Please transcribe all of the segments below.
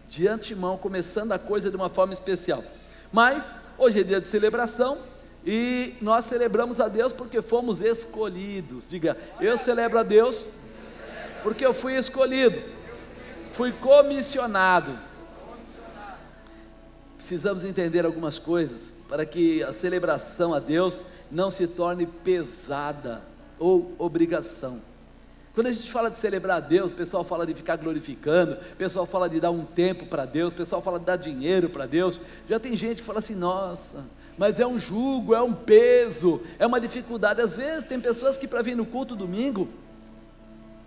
de antemão, começando a coisa de uma forma especial. Mas hoje é dia de celebração e nós celebramos a Deus porque fomos escolhidos. Diga, eu celebro a Deus porque eu fui escolhido, fui comissionado. Precisamos entender algumas coisas para que a celebração a Deus não se torne pesada ou obrigação. Quando a gente fala de celebrar a Deus, o pessoal fala de ficar glorificando, o pessoal fala de dar um tempo para Deus, o pessoal fala de dar dinheiro para Deus. Já tem gente que fala assim, nossa, mas é um jugo, é um peso, é uma dificuldade. Às vezes tem pessoas que para vir no culto domingo,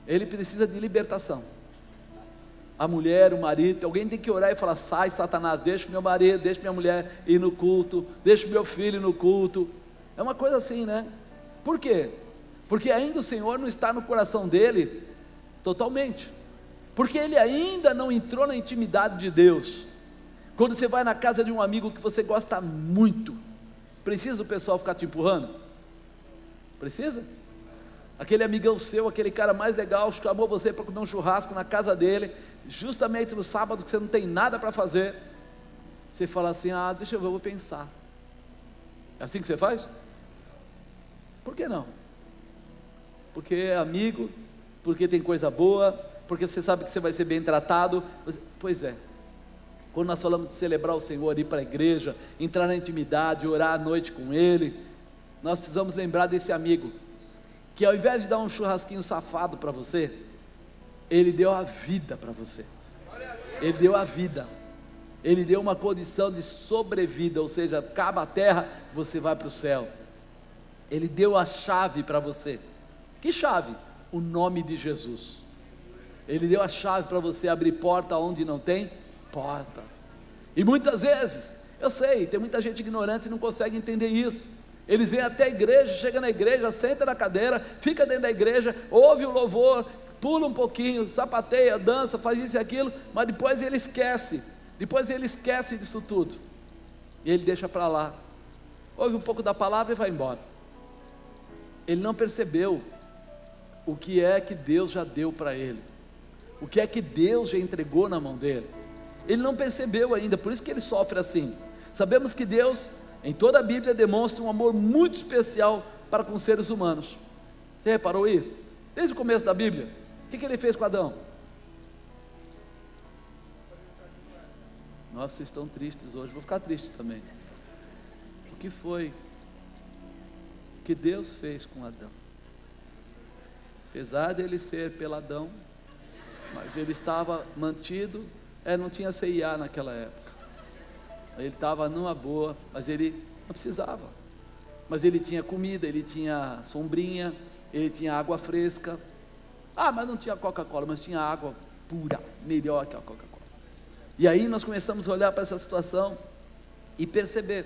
ele precisa de libertação. A mulher, o marido, alguém tem que orar e falar, sai Satanás, deixa o meu marido, deixa minha mulher ir no culto, deixa o meu filho no culto. É uma coisa assim, né? Por quê? Porque ainda o Senhor não está no coração dele totalmente, porque ele ainda não entrou na intimidade de Deus. Quando você vai na casa de um amigo que você gosta muito, precisa o pessoal ficar te empurrando? Precisa? Aquele amigão seu, aquele cara mais legal, chamou você para comer um churrasco na casa dele, justamente no sábado que você não tem nada para fazer, você fala assim, deixa eu ver, eu vou pensar. É assim que você faz? Por que não? Porque é amigo, porque tem coisa boa, porque você sabe que você vai ser bem tratado. Pois é, quando nós falamos de celebrar o Senhor, ir para a igreja, entrar na intimidade, orar à noite com Ele, nós precisamos lembrar desse amigo, que ao invés de dar um churrasquinho safado para você, Ele deu a vida para você. Ele deu a vida, Ele deu uma condição de sobrevida, ou seja, acaba a terra, você vai para o céu. Ele deu a chave para você. Que chave? O nome de Jesus. Ele deu a chave para você abrir porta onde não tem porta. E muitas vezes, eu sei, tem muita gente ignorante e não consegue entender isso. Eles vêm até a igreja, chega na igreja, senta na cadeira, fica dentro da igreja, ouve o louvor, pula um pouquinho, sapateia, dança, faz isso e aquilo, mas depois ele esquece disso tudo, e ele deixa para lá, ouve um pouco da palavra e vai embora. Ele não percebeu o que é que Deus já deu para ele, o que é que Deus já entregou na mão dele. Ele não percebeu ainda, por isso que ele sofre assim. Sabemos que Deus, em toda a Bíblia, demonstra um amor muito especial para com os seres humanos. Você reparou isso? Desde o começo da Bíblia, o que ele fez com Adão? Nossa, vocês estão tristes hoje, vou ficar triste também. O que foi que Deus fez com Adão? Apesar de ele ser peladão, mas ele estava mantido, não tinha CIA naquela época, ele estava numa boa, mas ele não precisava, mas ele tinha comida, ele tinha sombrinha, ele tinha água fresca, mas não tinha Coca-Cola, mas tinha água pura, melhor que a Coca-Cola. E aí nós começamos a olhar para essa situação e perceber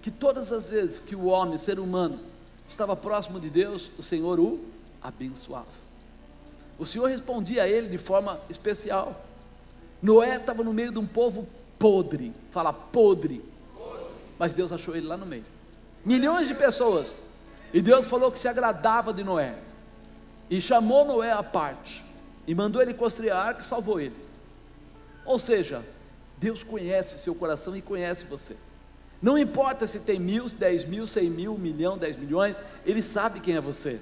que todas as vezes que o homem, ser humano, estava próximo de Deus, o Senhor o abençoava. O Senhor respondia a ele de forma especial. Noé estava no meio de um povo podre, fala podre, mas Deus achou ele lá no meio, milhões de pessoas, e Deus falou que se agradava de Noé, e chamou Noé à parte, e mandou ele construir a arca e salvou ele. Ou seja, Deus conhece o seu coração e conhece você. Não importa se tem 1.000, 10.000, 100.000, 1 milhão, 10 milhões, Ele sabe quem é você.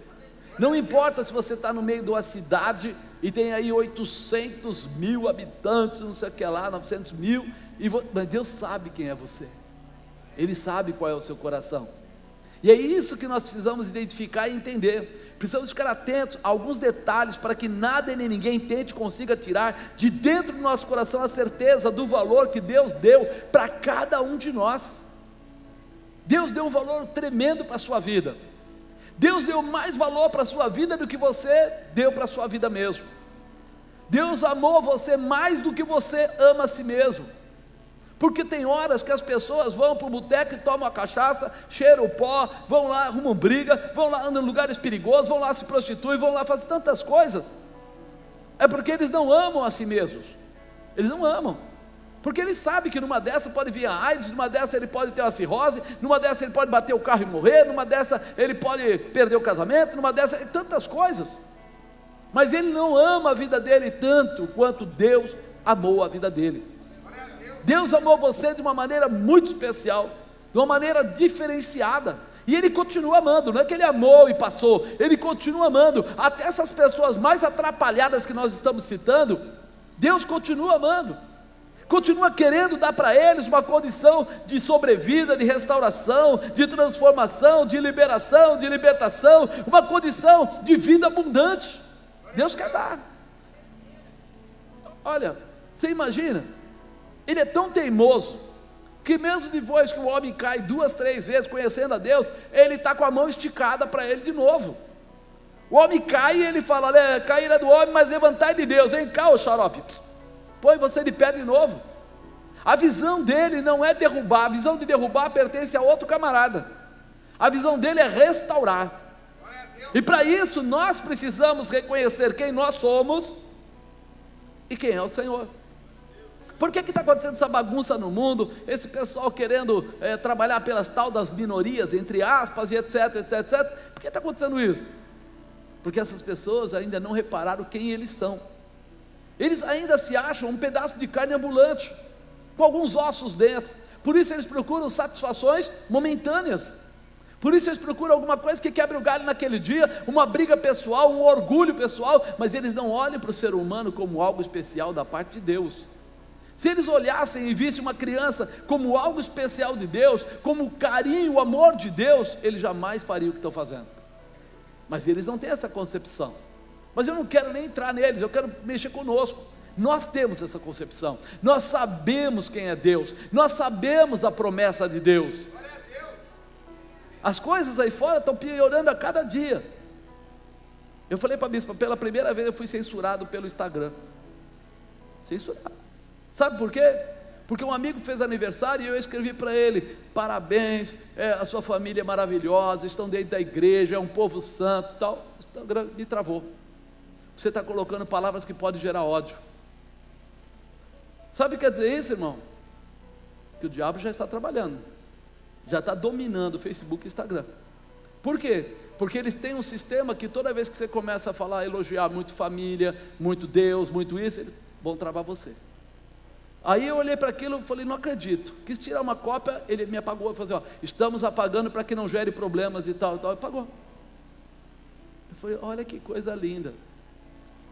Não importa se você está no meio de uma cidade e tem aí 800.000 habitantes, não sei o que lá, 900.000, mas Deus sabe quem é você. Ele sabe qual é o seu coração. E é isso que nós precisamos identificar e entender. Precisamos ficar atentos a alguns detalhes para que nada e nem ninguém tente consiga tirar de dentro do nosso coração a certeza do valor que Deus deu para cada um de nós. Deus deu um valor tremendo para a sua vida. Deus deu mais valor para a sua vida do que você deu para a sua vida mesmo. Deus amou você mais do que você ama a si mesmo. Porque tem horas que as pessoas vão para o boteco e tomam a cachaça, cheiram o pó, vão lá, arrumam briga, vão lá, andam em lugares perigosos, vão lá se prostituem, vão lá fazer tantas coisas. É porque eles não amam a si mesmos. Eles não amam. Porque ele sabe que numa dessa pode vir a AIDS, numa dessa ele pode ter uma cirrose, numa dessa ele pode bater o carro e morrer, numa dessa ele pode perder o casamento, numa dessa, tantas coisas. Mas ele não ama a vida dele tanto quanto Deus amou a vida dele. Deus amou você de uma maneira muito especial, de uma maneira diferenciada, e Ele continua amando. Não é que Ele amou e passou, Ele continua amando, até essas pessoas mais atrapalhadas que nós estamos citando, Deus continua amando, continua querendo dar para eles uma condição de sobrevida, de restauração, de transformação, de liberação, de libertação, uma condição de vida abundante. Deus quer dar. Olha, você imagina, Ele é tão teimoso, que mesmo depois que o homem cai 2, 3 vezes conhecendo a Deus, Ele está com a mão esticada para ele de novo. O homem cai e Ele fala: olha, cair é do homem, mas levantar é de Deus. Vem cá, ô xarope, põe você de pé de novo. A visão dele não é derrubar, a visão de derrubar pertence a outro camarada. A visão dele é restaurar. E para isso nós precisamos reconhecer quem nós somos e quem é o Senhor. Por que está acontecendo essa bagunça no mundo? Esse pessoal querendo trabalhar pelas tal das minorias, entre aspas, e etc, etc, etc. Por que está acontecendo isso? Porque essas pessoas ainda não repararam quem eles são. Eles ainda se acham um pedaço de carne ambulante, com alguns ossos dentro. Por isso eles procuram satisfações momentâneas. Por isso eles procuram alguma coisa que quebre o galho naquele dia, uma briga pessoal, um orgulho pessoal, mas eles não olham para o ser humano como algo especial da parte de Deus. Se eles olhassem e vissem uma criança como algo especial de Deus, como o carinho, o amor de Deus, eles jamais fariam o que estão fazendo. Mas eles não têm essa concepção. Mas eu não quero nem entrar neles, eu quero mexer conosco. Nós temos essa concepção, nós sabemos quem é Deus, nós sabemos a promessa de Deus. As coisas aí fora estão piorando a cada dia. Eu falei para a bispa, pela primeira vez eu fui censurado pelo Instagram. Censurado. Sabe por quê? Porque um amigo fez aniversário e eu escrevi para ele: parabéns, a sua família é maravilhosa, estão dentro da igreja, é um povo santo, tal. O Instagram me travou. Você está colocando palavras que podem gerar ódio. Sabe o que quer dizer isso, irmão? Que o diabo já está trabalhando, já está dominando o Facebook e o Instagram. Por quê? Porque eles têm um sistema que toda vez que você começa a falar, elogiar muito família, muito Deus, muito isso, eles vão travar você. Aí eu olhei para aquilo e falei: não acredito. Quis tirar uma cópia, ele me apagou. Eu falei assim: ó, estamos apagando para que não gere problemas e tal, e tal. E apagou. Eu falei: olha que coisa linda.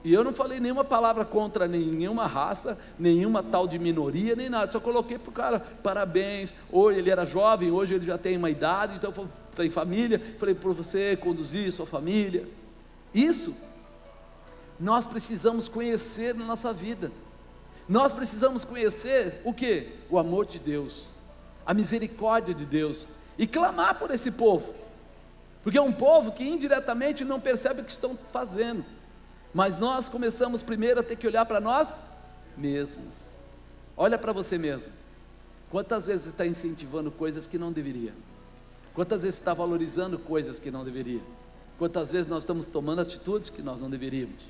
E eu não falei nenhuma palavra contra nenhuma raça, nenhuma tal de minoria, nem nada. Só coloquei para o cara: parabéns. Hoje ele era jovem, hoje ele já tem uma idade, então tem família. Falei: por você conduzir sua família. Isso nós precisamos conhecer na nossa vida. Nós precisamos conhecer o que? O amor de Deus, a misericórdia de Deus, e clamar por esse povo, porque é um povo que indiretamente não percebe o que estão fazendo, mas nós começamos primeiro a ter que olhar para nós mesmos. Olha para você mesmo. Quantas vezes você está incentivando coisas que não deveria? Quantas vezes você está valorizando coisas que não deveria? Quantas vezes nós estamos tomando atitudes que nós não deveríamos?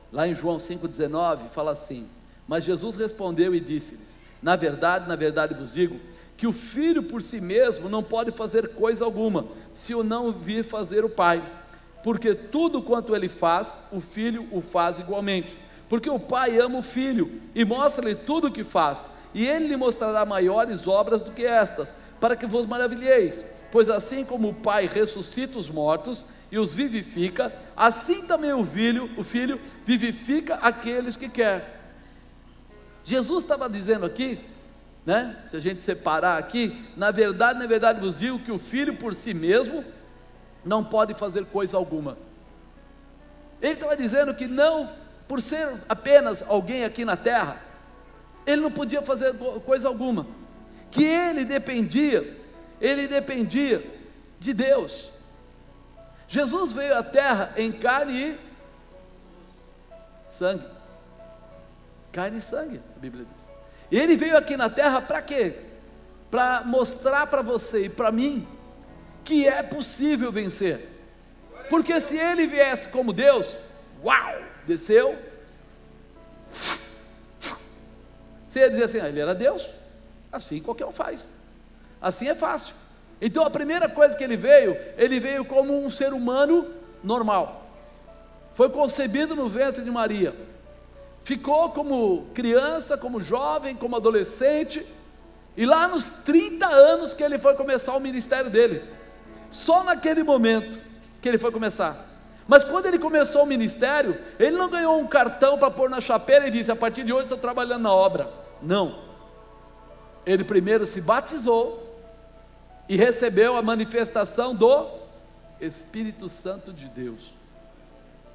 Lá em João 5,19 fala assim: mas Jesus respondeu e disse-lhes: na verdade vos digo, que o Filho por si mesmo não pode fazer coisa alguma, se o não vir fazer o Pai, porque tudo quanto ele faz, o Filho o faz igualmente, porque o Pai ama o Filho, e mostra-lhe tudo o que faz, e ele lhe mostrará maiores obras do que estas, para que vos maravilheis, pois assim como o Pai ressuscita os mortos, e os vivifica, assim também o Filho vivifica aqueles que quer. Jesus estava dizendo aqui, né? Se a gente separar aqui, na verdade vos digo que o Filho por si mesmo não pode fazer coisa alguma. Ele estava dizendo que não, por ser apenas alguém aqui na terra, ele não podia fazer coisa alguma, que ele dependia de Deus. Jesus veio à terra em carne e sangue. Carne e sangue, a Bíblia diz. E ele veio aqui na terra para quê? Para mostrar para você e para mim que é possível vencer. Porque se ele viesse como Deus, uau, desceu, você ia dizer assim: ele era Deus, assim qualquer um faz, assim é fácil. Então a primeira coisa que ele veio como um ser humano normal, foi concebido no ventre de Maria, ficou como criança, como jovem, como adolescente, e lá nos 30 anos que ele foi começar o ministério dele, só naquele momento que ele foi começar. Mas quando ele começou o ministério, ele não ganhou um cartão para pôr na chapeira e disse: a partir de hoje estou trabalhando na obra. Não, ele primeiro se batizou e recebeu a manifestação do Espírito Santo de Deus.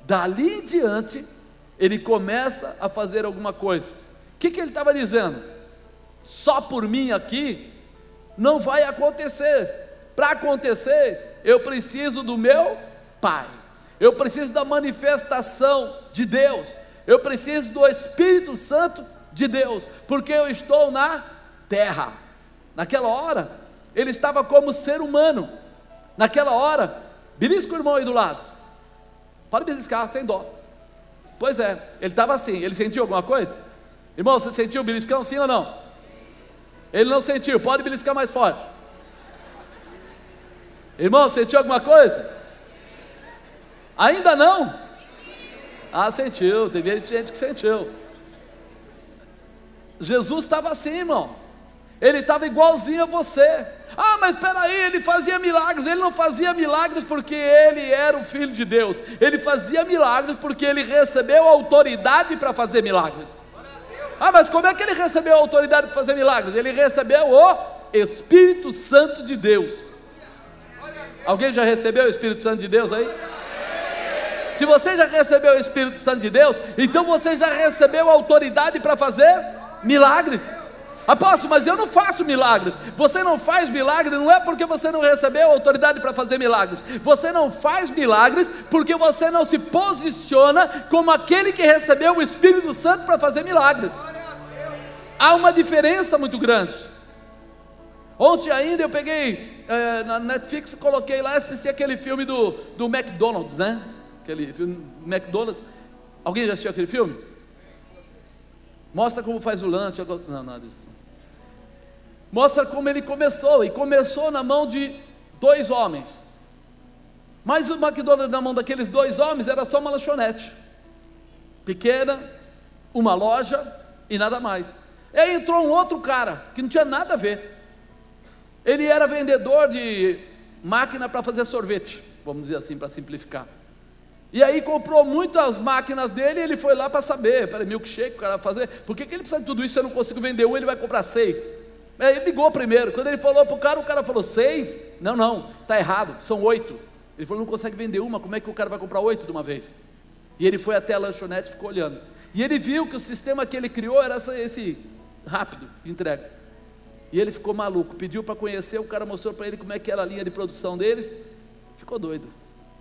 Dali em diante, ele começa a fazer alguma coisa. O que ele estava dizendo? Só por mim aqui não vai acontecer. Para acontecer, eu preciso do meu Pai, eu preciso da manifestação de Deus, eu preciso do Espírito Santo de Deus, porque eu estou na terra. Naquela hora, ele estava como ser humano. Naquela hora, belisca o irmão aí do lado, pode beliscar, sem dó. Pois é, ele estava assim. Ele sentiu alguma coisa? Irmão, você sentiu o beliscão, sim ou não? Ele não sentiu, pode beliscar mais forte. Irmão, sentiu alguma coisa? Ainda não? Ah, sentiu, teve gente que sentiu. Jesus estava assim, irmão. Ele estava igualzinho a você. Ah, mas espera aí, ele fazia milagres. Ele não fazia milagres porque ele era o Filho de Deus. Ele fazia milagres porque ele recebeu autoridade para fazer milagres. Ah, mas como é que ele recebeu a autoridade para fazer milagres? Ele recebeu o Espírito Santo de Deus. Alguém já recebeu o Espírito Santo de Deus aí? Se você já recebeu o Espírito Santo de Deus, então você já recebeu a autoridade para fazer milagres. Apóstolo, mas eu não faço milagres. Você não faz milagres, não é porque você não recebeu a autoridade para fazer milagres. Você não faz milagres porque você não se posiciona como aquele que recebeu o Espírito Santo para fazer milagres. Há uma diferença muito grande. Ontem ainda eu peguei na Netflix, coloquei lá, assisti aquele filme do McDonald's, né? Aquele filme McDonald's. Alguém já assistiu aquele filme? Mostra como faz o lanche. Não, nada disso. Mostra como ele começou. E começou na mão de 2 homens. Mas o McDonald's na mão daqueles 2 homens era só uma lanchonete pequena, uma loja e nada mais. E aí entrou um outro cara que não tinha nada a ver. Ele era vendedor de máquina para fazer sorvete, vamos dizer assim, para simplificar. E aí comprou muitas máquinas dele, e ele foi lá para saber, peraí, milkshake o cara vai fazer, por que ele precisa de tudo isso? Se eu não consigo vender um, ele vai comprar 6. Aí ele ligou primeiro, quando ele falou para o cara falou: 6? Não, está errado, são 8. Ele falou: não consegue vender uma, como é que o cara vai comprar 8 de uma vez? E ele foi até a lanchonete e ficou olhando, e ele viu que o sistema que ele criou era esse rápido de entrega. E ele ficou maluco, pediu para conhecer, o cara mostrou para ele como é que era a linha de produção deles, ficou doido.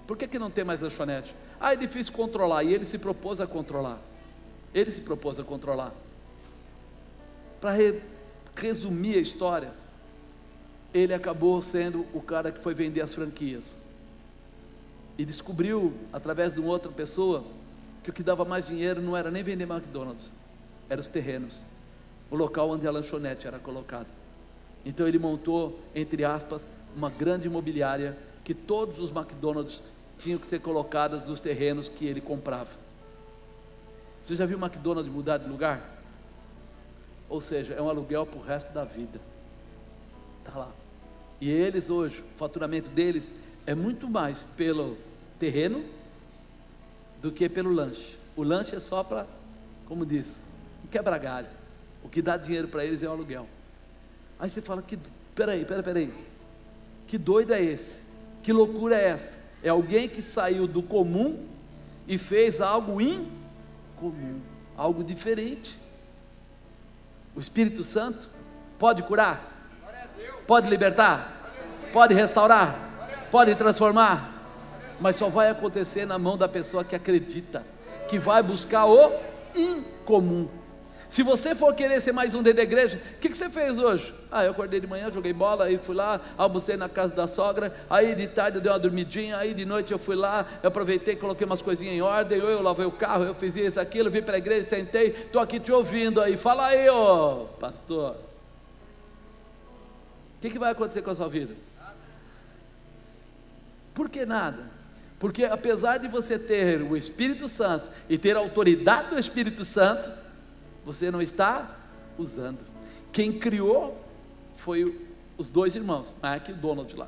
Por que não tem mais lanchonete? Ah, é difícil controlar. E ele se propôs a controlar. Para resumir a história, ele acabou sendo o cara que foi vender as franquias. E descobriu, através de uma outra pessoa, que o que dava mais dinheiro não era nem vender McDonald's, eram os terrenos, o local onde a lanchonete era colocada. Então ele montou, entre aspas, uma grande imobiliária, que todos os McDonald's tinham que ser colocados nos terrenos que ele comprava. Você já viu o McDonald's mudar de lugar? Ou seja, é um aluguel para o resto da vida. Está lá. E eles hoje, o faturamento deles é muito mais pelo terreno do que pelo lanche. O lanche é só para, como diz, um quebra-galho. O que dá dinheiro para eles é o aluguel. Aí você fala: peraí, que doido é esse? Que loucura é essa? É alguém que saiu do comum e fez algo incomum, algo diferente. O Espírito Santo pode curar, pode libertar, pode restaurar, pode transformar, mas só vai acontecer na mão da pessoa que acredita, que vai buscar o incomum. Se você for querer ser mais um dentro da igreja, o que você fez hoje? Ah, eu acordei de manhã, joguei bola, aí fui lá, almocei na casa da sogra, aí de tarde eu dei uma dormidinha, aí de noite eu fui lá, eu aproveitei, coloquei umas coisinhas em ordem, eu lavei o carro, eu fiz isso, aquilo, vim para a igreja, sentei, estou aqui te ouvindo aí, fala aí, ô pastor. O que vai acontecer com a sua vida? Por que nada? Porque apesar de você ter o Espírito Santo e ter a autoridade do Espírito Santo, você não está usando. Quem criou foi os dois irmãos, Mark e Donald lá.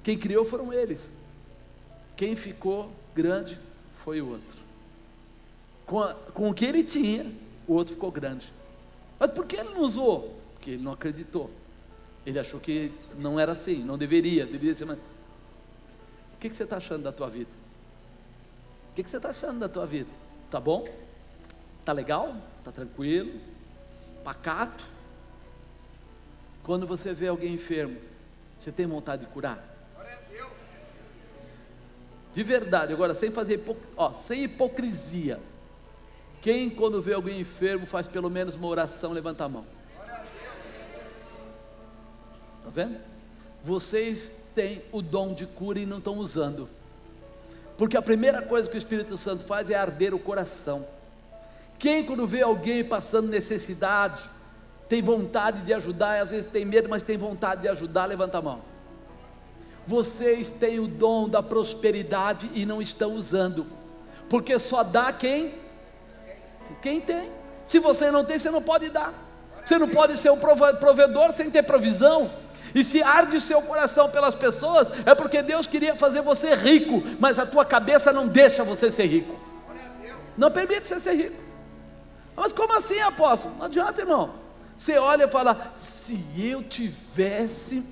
Quem criou foram eles. Quem ficou grande foi o outro. Com o que ele tinha, o outro ficou grande. Mas por que ele não usou? Porque ele não acreditou. Ele achou que não era assim, não deveria ser. Mas o que você está achando da tua vida? O que você está achando da tua vida? Tá bom? Tá legal? Tá tranquilo? Pacato? Quando você vê alguém enfermo, você tem vontade de curar? De verdade, agora sem fazer sem hipocrisia. Quem quando vê alguém enfermo faz pelo menos uma oração, levanta a mão. Está vendo? Vocês têm o dom de cura e não estão usando. Porque a primeira coisa que o Espírito Santo faz é arder o coração. Quem quando vê alguém passando necessidade, tem vontade de ajudar, e às vezes tem medo, mas tem vontade de ajudar, levanta a mão. Vocês têm o dom da prosperidade e não estão usando. Porque só dá quem tem. Se você não tem, você não pode dar. Você não pode ser um provedor sem ter provisão. E se arde o seu coração pelas pessoas, é porque Deus queria fazer você rico, mas a tua cabeça não deixa você ser rico. Não permite você ser rico. Mas como assim, apóstolo? Não adianta, irmão. Você olha e fala, se eu tivesse,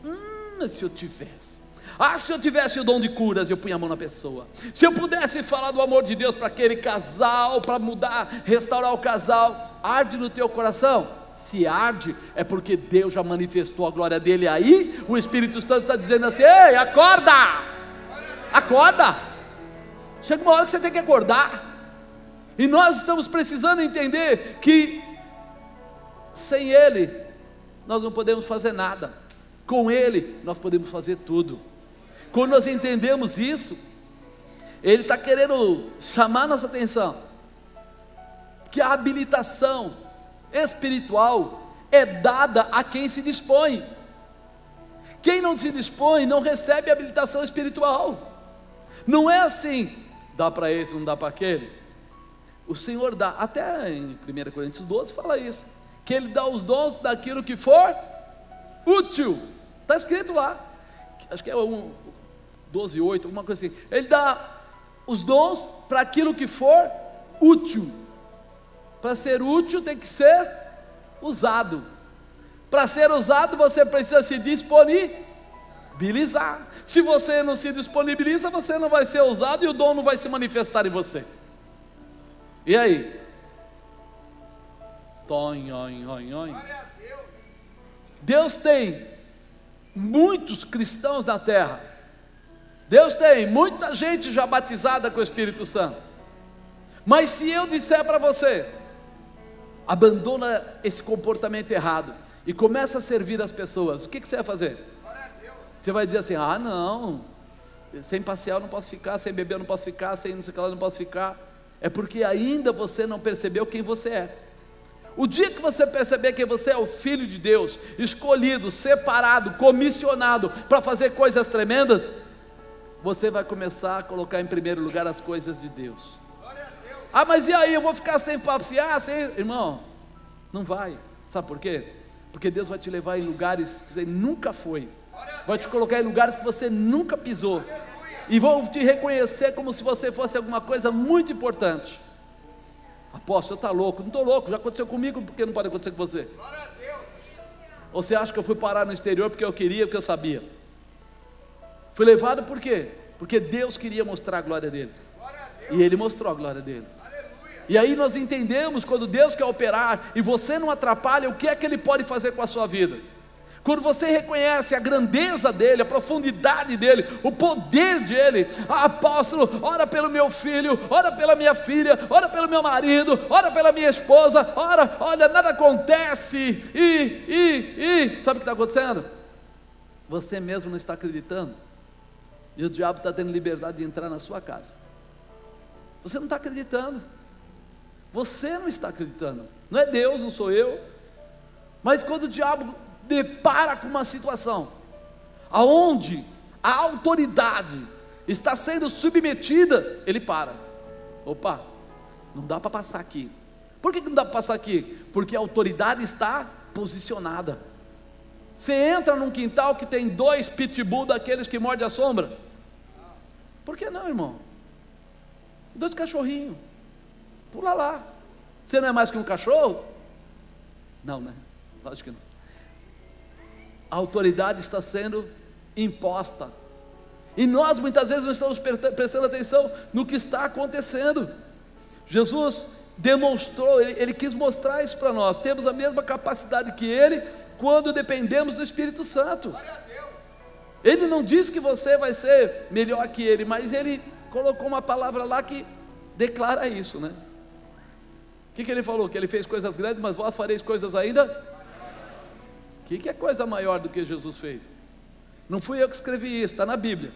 se eu tivesse o dom de curas, eu punha a mão na pessoa. Se eu pudesse falar do amor de Deus para aquele casal, para mudar, restaurar o casal, arde no teu coração? Se arde, é porque Deus já manifestou a glória dele. Aí o Espírito Santo está dizendo assim, ei, acorda, acorda. Chega uma hora que você tem que acordar. E nós estamos precisando entender que sem Ele nós não podemos fazer nada, com Ele nós podemos fazer tudo. Quando nós entendemos isso, Ele está querendo chamar nossa atenção, que a habilitação espiritual é dada a quem se dispõe. Quem não se dispõe não recebe habilitação espiritual. Não é assim, dá para esse, não dá para aquele. O Senhor dá, até em 1 Coríntios 12 fala isso, que Ele dá os dons daquilo que for útil. Está escrito lá, acho que é 12:8, alguma coisa assim. Ele dá os dons para aquilo que for útil. Para ser útil tem que ser usado. Para ser usado você precisa se disponibilizar. Se você não se disponibiliza, você não vai ser usado e o dom não vai se manifestar em você. E aí? Deus tem muitos cristãos na terra. Deus tem muita gente já batizada com o Espírito Santo. Mas se eu disser para você, abandona esse comportamento errado e começa a servir as pessoas, o que você vai fazer? Você vai dizer assim, não, sem passear eu não posso ficar, sem beber eu não posso ficar, sem não sei o que lá eu não posso ficar. É porque ainda você não percebeu quem você é. O dia que você perceber que você é o Filho de Deus, escolhido, separado, comissionado para fazer coisas tremendas, você vai começar a colocar em primeiro lugar as coisas de Deus. Mas e aí, eu vou ficar sem passear? Irmão, não vai. Sabe por quê? Porque Deus vai te levar em lugares que você nunca foi. Vai te colocar em lugares que você nunca pisou. E vão te reconhecer como se você fosse alguma coisa muito importante. Apóstolo, você está louco? Não estou louco, já aconteceu comigo, por que não pode acontecer com você? Ou você acha que eu fui parar no exterior porque eu queria, porque eu sabia? Fui levado por quê? Porque Deus queria mostrar a glória dele. E Ele mostrou a glória dele. E aí nós entendemos, quando Deus quer operar e você não atrapalha, o que é que Ele pode fazer com a sua vida? Quando você reconhece a grandeza dEle, a profundidade dEle, o poder dEle, apóstolo, ora pelo meu filho, ora pela minha filha, ora pelo meu marido, ora pela minha esposa, olha, nada acontece, sabe o que está acontecendo? Você mesmo não está acreditando, e o diabo está tendo liberdade de entrar na sua casa. Você não está acreditando, você não está acreditando, não é Deus, não sou eu. Mas quando o diabo depara com uma situação aonde a autoridade está sendo submetida, ele para. Opa, não dá para passar aqui. Por que não dá para passar aqui? Porque a autoridade está posicionada. Você entra num quintal que tem 2 pitbull daqueles que mordem a sombra. Por que não, irmão? 2 cachorrinhos. Pula lá. Você não é mais que um cachorro? Não, né? Lógico que não. A autoridade está sendo imposta. E nós muitas vezes não estamos prestando atenção no que está acontecendo. Jesus demonstrou, ele quis mostrar isso para nós. Temos a mesma capacidade que ele quando dependemos do Espírito Santo. Ele não diz que você vai ser melhor que ele, mas ele colocou uma palavra lá que declara isso, né? O que ele falou? Que ele fez coisas grandes, mas vós fareis coisas ainda? O que é coisa maior do que Jesus fez? Não fui eu que escrevi isso, está na Bíblia.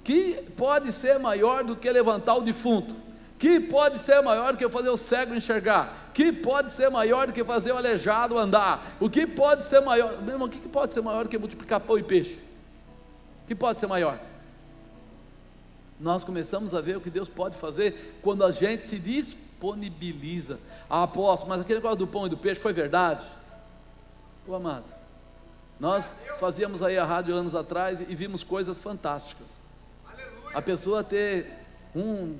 Que pode ser maior do que levantar o defunto? Que pode ser maior do que fazer o cego enxergar? Que pode ser maior do que fazer o aleijado andar? O que pode ser maior? Meu irmão, o que pode ser maior do que multiplicar pão e peixe? O que pode ser maior? Nós começamos a ver o que Deus pode fazer quando a gente se disponibiliza. Ah, apóstolo, mas aquele negócio do pão e do peixe foi verdade? Ô amado, nós fazíamos aí a rádio anos atrás e vimos coisas fantásticas. A pessoa ter um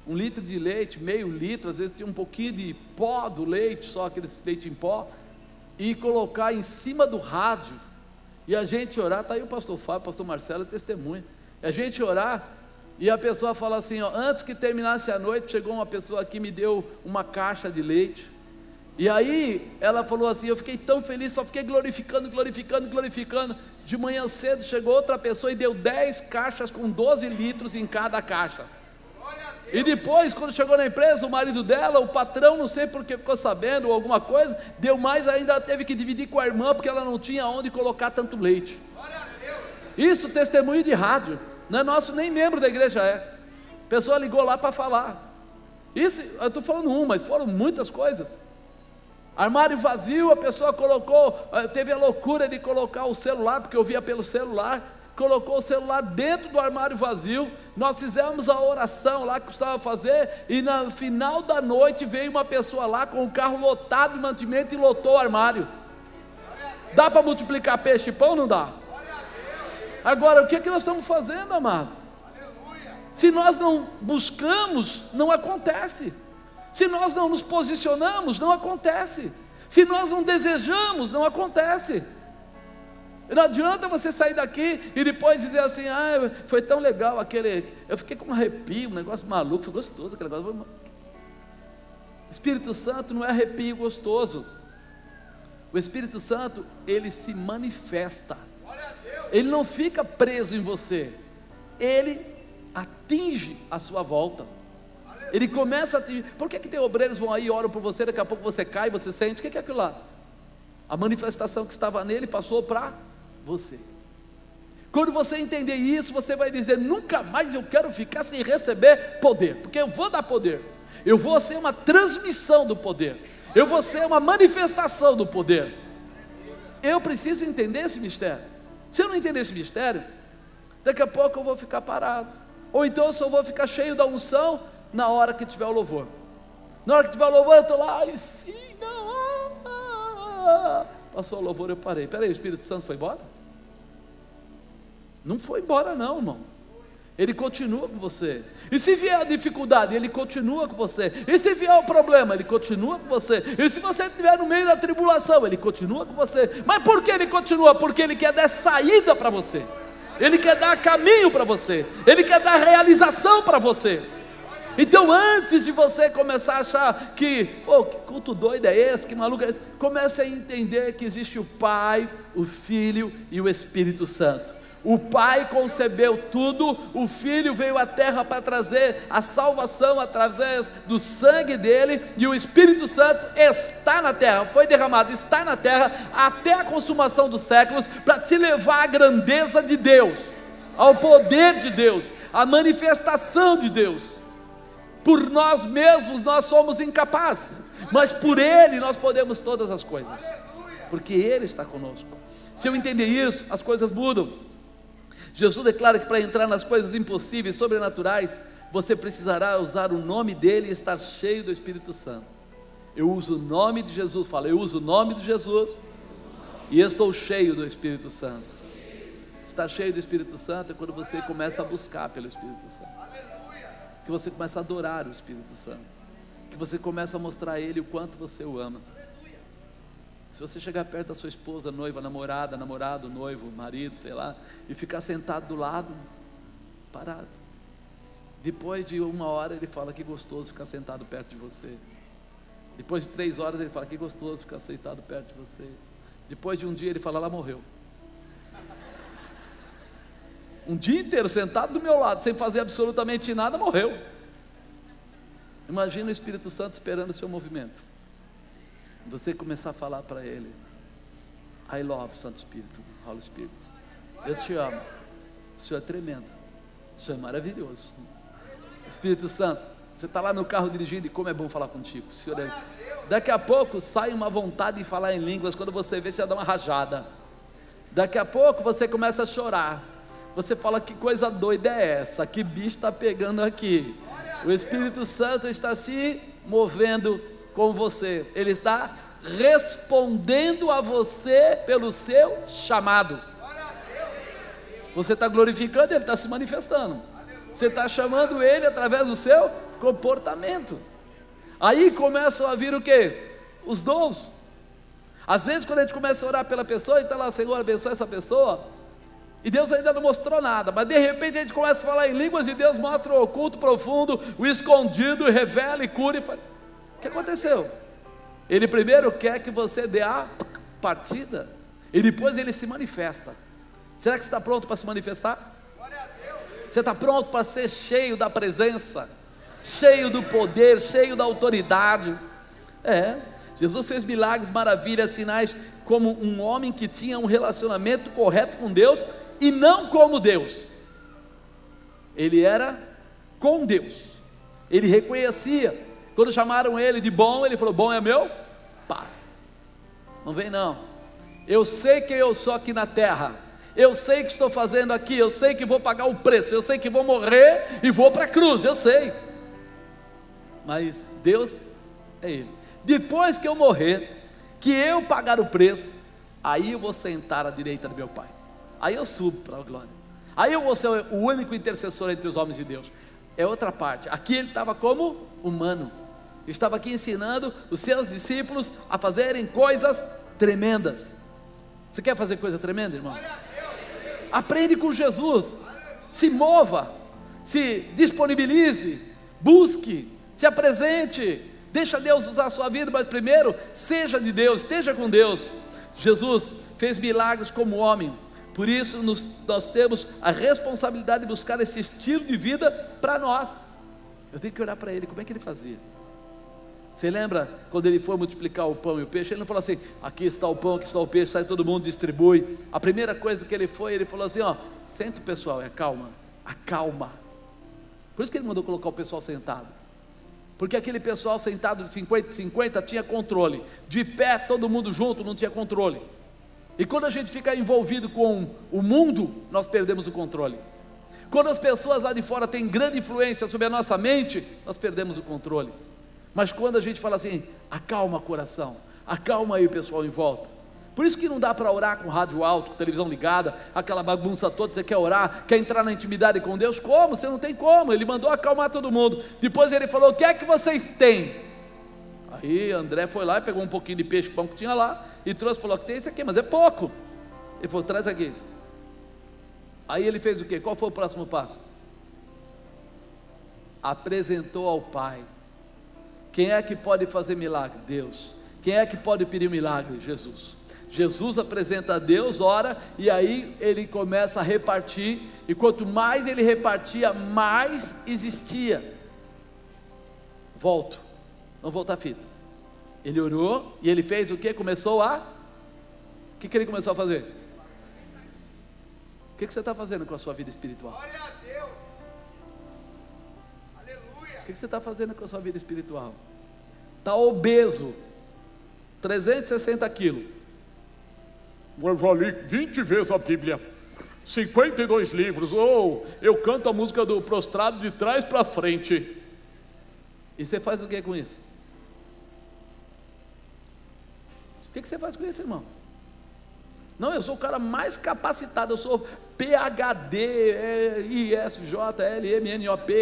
litro de leite, meio litro, às vezes tinha um pouquinho de pó do leite, só aquele leite em pó, e colocar em cima do rádio, e a gente orar. Está aí o pastor Fábio, o pastor Marcelo, testemunha. A gente orar, e a pessoa fala assim, ó, antes que terminasse a noite, chegou uma pessoa aqui, me deu uma caixa de leite. E aí ela falou assim, eu fiquei tão feliz, só fiquei glorificando. De manhã cedo chegou outra pessoa e deu 10 caixas com 12 litros em cada caixa. E depois, quando chegou na empresa, o marido dela, o patrão, não sei porque ficou sabendo ou alguma coisa, deu mais ainda, ela teve que dividir com a irmã, porque ela não tinha onde colocar tanto leite. Isso, testemunho de rádio, não é nosso, nem membro da igreja é. A pessoa ligou lá para falar. Isso, eu estou falando mas foram muitas coisas. Armário vazio, a pessoa colocou, teve a loucura de colocar o celular, porque eu via pelo celular, colocou o celular dentro do armário vazio. Nós fizemos a oração lá que precisava fazer, e no final da noite veio uma pessoa lá com o carro lotado de mantimento e lotou o armário. Dá para multiplicar peixe e pão? Não dá. Agora, o que é que nós estamos fazendo, amado? Se nós não buscamos, não acontece. Se nós não nos posicionamos, não acontece. Se nós não desejamos, não acontece. Não adianta você sair daqui e depois dizer assim, foi tão legal aquele, eu fiquei com um arrepio, um negócio maluco, foi gostoso aquele negócio. Espírito Santo não é arrepio gostoso. O Espírito Santo, ele se manifesta. Ele não fica preso em você. Ele atinge a sua volta. Ele começa a atingir. Por que tem obreiros vão aí e oram por você, daqui a pouco você cai, você sente? O que é aquilo lá? A manifestação que estava nele passou para você. Quando você entender isso, você vai dizer, nunca mais eu quero ficar sem receber poder, porque eu vou dar poder. Eu vou ser uma transmissão do poder. Eu vou ser uma manifestação do poder. Eu preciso entender esse mistério. Se eu não entender esse mistério, daqui a pouco eu vou ficar parado. Ou então eu só vou ficar cheio da unção na hora que tiver o louvor. Na hora que tiver o louvor, eu estou lá, ai sim, não. Passou o louvor, eu parei. Peraí, o Espírito Santo foi embora? Não foi embora não, irmão. Ele continua com você. E se vier a dificuldade, ele continua com você. E se vier o problema, ele continua com você. E se você estiver no meio da tribulação, ele continua com você. Mas por que ele continua? Porque ele quer dar saída para você. Ele quer dar caminho para você. Ele quer dar realização para você. Então, antes de você começar a achar que culto doido é esse, que maluco é esse, comece a entender que existe o Pai, o Filho e o Espírito Santo. O Pai concebeu tudo, o Filho veio à terra para trazer a salvação através do sangue dele, e o Espírito Santo está na terra, foi derramado, está na terra até a consumação dos séculos, para te levar à grandeza de Deus, ao poder de Deus, à manifestação de Deus. Por nós mesmos nós somos incapazes, mas por Ele nós podemos todas as coisas, porque Ele está conosco. Se eu entender isso, as coisas mudam. Jesus declara que para entrar nas coisas impossíveis, sobrenaturais, você precisará usar o nome dele e estar cheio do Espírito Santo. Eu uso o nome de Jesus, fala, eu uso o nome de Jesus e estou cheio do Espírito Santo. Estar cheio do Espírito Santo é quando você começa a buscar pelo Espírito Santo, que você começa a adorar o Espírito Santo, que você começa a mostrar a Ele o quanto você o ama. Se você chegar perto da sua esposa, noiva, namorada, namorado, noivo, marido, sei lá, e ficar sentado do lado, parado, depois de 1 hora ele fala que gostoso ficar sentado perto de você. Depois de 3 horas ele fala que gostoso ficar sentado perto de você. Depois de um dia ele fala, ela morreu. Um dia inteiro sentado do meu lado, sem fazer absolutamente nada, morreu. Imagina o Espírito Santo esperando o seu movimento. Você começar a falar para ele, I love Santo Espírito, Holy Spirit, eu te amo, o Senhor é tremendo, o Senhor é maravilhoso. Espírito Santo, você está lá no carro dirigindo e como é bom falar contigo, o Senhor é... Daqui a pouco sai uma vontade de falar em línguas, quando você vê, você dá uma rajada. Daqui a pouco você começa a chorar, você fala, que coisa doida é essa, que bicho está pegando aqui. O Espírito Santo está se movendo com você, ele está respondendo a você pelo seu chamado. Você está glorificando, ele está se manifestando. Você está chamando ele através do seu comportamento. Aí começam a vir o quê? Os dons. Às vezes quando a gente começa a orar pela pessoa, e está lá, Senhor, abençoa essa pessoa, e Deus ainda não mostrou nada, mas de repente a gente começa a falar em línguas, e Deus mostra o oculto profundo, o escondido, revela e cura, e fala, o que aconteceu? Ele primeiro quer que você dê a partida, e depois ele se manifesta. Será que você está pronto para se manifestar? Você está pronto para ser cheio da presença, cheio do poder, cheio da autoridade? Jesus fez milagres, maravilhas, sinais, como um homem que tinha um relacionamento correto com Deus, e não como Deus. Ele era com Deus, ele reconhecia. Quando chamaram ele de bom, ele falou, bom é meu Pai. Não vem não, eu sei quem eu sou aqui na terra, eu sei que estou fazendo aqui, eu sei que vou pagar o preço, eu sei que vou morrer e vou para a cruz, eu sei, mas Deus é Ele. Depois que eu morrer, que eu pagar o preço, aí eu vou sentar à direita do meu Pai, aí eu subo para a glória, aí eu vou ser o único intercessor entre os homens de Deus. É outra parte. Aqui ele estava como humano, estava aqui ensinando os seus discípulos a fazerem coisas tremendas. Você quer fazer coisa tremenda, irmão? Aprende com Jesus, se mova, se disponibilize, busque, se apresente, deixa Deus usar a sua vida, mas primeiro, seja de Deus, esteja com Deus. Jesus fez milagres como homem, por isso nós temos a responsabilidade de buscar esse estilo de vida para nós. Eu tenho que olhar para ele, como é que ele fazia? Você lembra quando ele foi multiplicar o pão e o peixe? Ele não falou assim, aqui está o pão, aqui está o peixe, sai todo mundo, distribui. A primeira coisa que ele falou assim, senta o pessoal, acalma. Por isso que ele mandou colocar o pessoal sentado, porque aquele pessoal sentado de 50 em 50 tinha controle, de pé todo mundo junto não tinha controle. E quando a gente fica envolvido com o mundo, nós perdemos o controle. Quando as pessoas lá de fora têm grande influência sobre a nossa mente, nós perdemos o controle. Mas quando a gente fala assim, acalma o coração, acalma aí o pessoal em volta. Por isso que não dá para orar com rádio alto, com televisão ligada, aquela bagunça toda. Você quer orar, quer entrar na intimidade com Deus? Como? Você não tem como. Ele mandou acalmar todo mundo. Depois ele falou, o que é que vocês têm? Aí André foi lá e pegou um pouquinho de peixe, pão que tinha lá, e trouxe, falou que tem isso aqui, mas é pouco. Ele falou, traz aqui. Aí ele fez o quê? Qual foi o próximo passo? Apresentou ao Pai. Quem é que pode fazer milagre? Deus. Quem é que pode pedir milagre? Jesus. Jesus apresenta a Deus, ora, e aí ele começa a repartir, e quanto mais ele repartia, mais existia. Vamos voltar a fita. Ele orou, e ele fez o que? O que ele começou a fazer? O que você está fazendo com a sua vida espiritual? Glória a Deus. Aleluia. O que você está fazendo com a sua vida espiritual? Está obeso, 360 quilos. Eu já li 20 vezes a Bíblia. 52 livros, ou eu canto a música do prostrado de trás para frente. E você faz o que com isso? O que você faz com isso, irmão? Não, eu sou o cara mais capacitado, eu sou PhD, ISJ, LMNOP.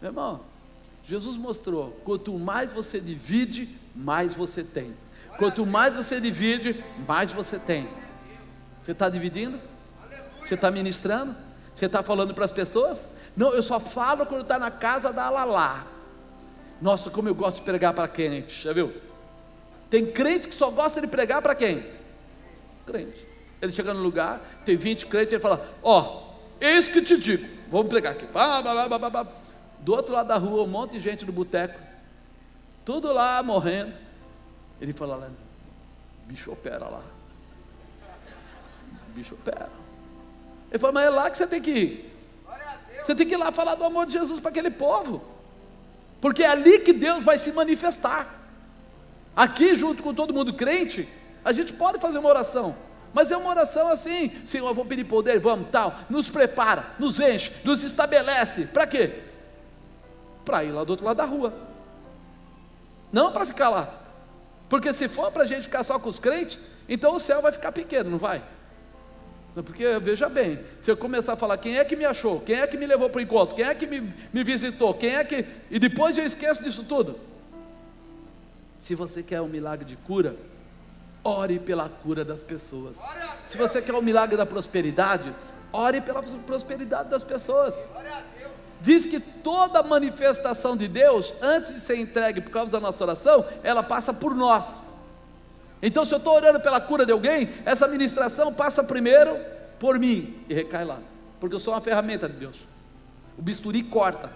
Meu irmão, Jesus mostrou: quanto mais você divide, mais você tem. Quanto mais você divide, mais você tem. Você está dividindo? Você está ministrando? Você está falando para as pessoas? Não, eu só falo quando está na casa da Lalá. Nossa, como eu gosto de pregar para crente, já viu? Tem crente que só gosta de pregar para quem? Crente. Ele chega no lugar, tem 20 crentes, ele fala: eis que te digo, vamos pregar aqui. Do outro lado da rua, um monte de gente no boteco, tudo lá morrendo. Ele fala lá: bicho opera lá. Bicho opera. Ele fala: mas é lá que você tem que ir. Você tem que ir lá falar do amor de Jesus para aquele povo, porque é ali que Deus vai se manifestar. Aqui, junto com todo mundo crente, a gente pode fazer uma oração, mas é uma oração assim: Senhor, eu vou pedir poder, vamos, tal, nos prepara, nos enche, nos estabelece. Para quê? Para ir lá do outro lado da rua, não para ficar lá, porque se for para a gente ficar só com os crentes, então o céu vai ficar pequeno, não vai? Porque, veja bem, se eu começar a falar quem é que me achou, quem é que me levou para o encontro, quem é que me visitou, quem é que... e depois eu esqueço disso tudo. Se você quer um milagre de cura, ore pela cura das pessoas. Se você quer um milagre da prosperidade, ore pela prosperidade das pessoas. Diz que toda manifestação de Deus, antes de ser entregue por causa da nossa oração, ela passa por nós. Então, se eu estou orando pela cura de alguém, essa ministração passa primeiro por mim e recai lá, porque eu sou uma ferramenta de Deus. O bisturi corta,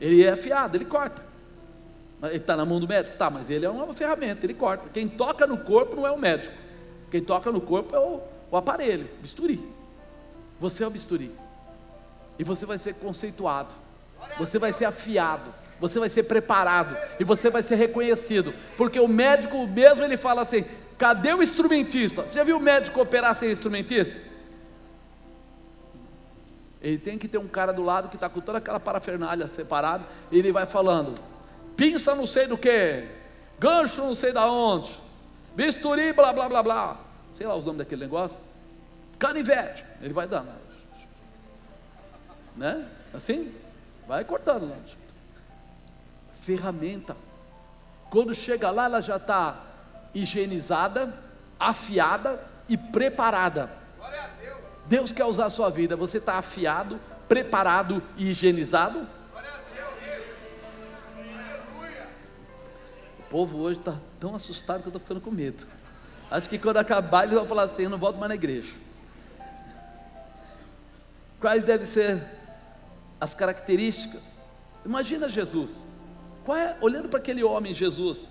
ele é afiado, ele corta. Ele está na mão do médico? Tá, mas ele é uma ferramenta, ele corta. Quem toca no corpo não é o médico, quem toca no corpo é o aparelho, o bisturi. Você é o bisturi, e você vai ser conceituado, você vai ser afiado, você vai ser preparado, e você vai ser reconhecido, porque o médico mesmo, ele fala assim: cadê o instrumentista? Você já viu o médico operar sem instrumentista? Ele tem que ter um cara do lado que está com toda aquela parafernália separada, e ele vai falando: pinça não sei do que, gancho não sei da onde, bisturi blá blá blá blá, sei lá os nomes daquele negócio, canivete, ele vai dando, né? Assim, vai cortando lá. Ferramenta. Quando chega lá, ela já está higienizada, afiada e preparada. Deus quer usar a sua vida. Você está afiado, preparado e higienizado? O povo hoje está tão assustado que eu estou ficando com medo. Acho que quando acabar eles vão falar assim: eu não volto mais na igreja. Quais devem ser as características? Imagina Jesus. Olhando para aquele homem Jesus,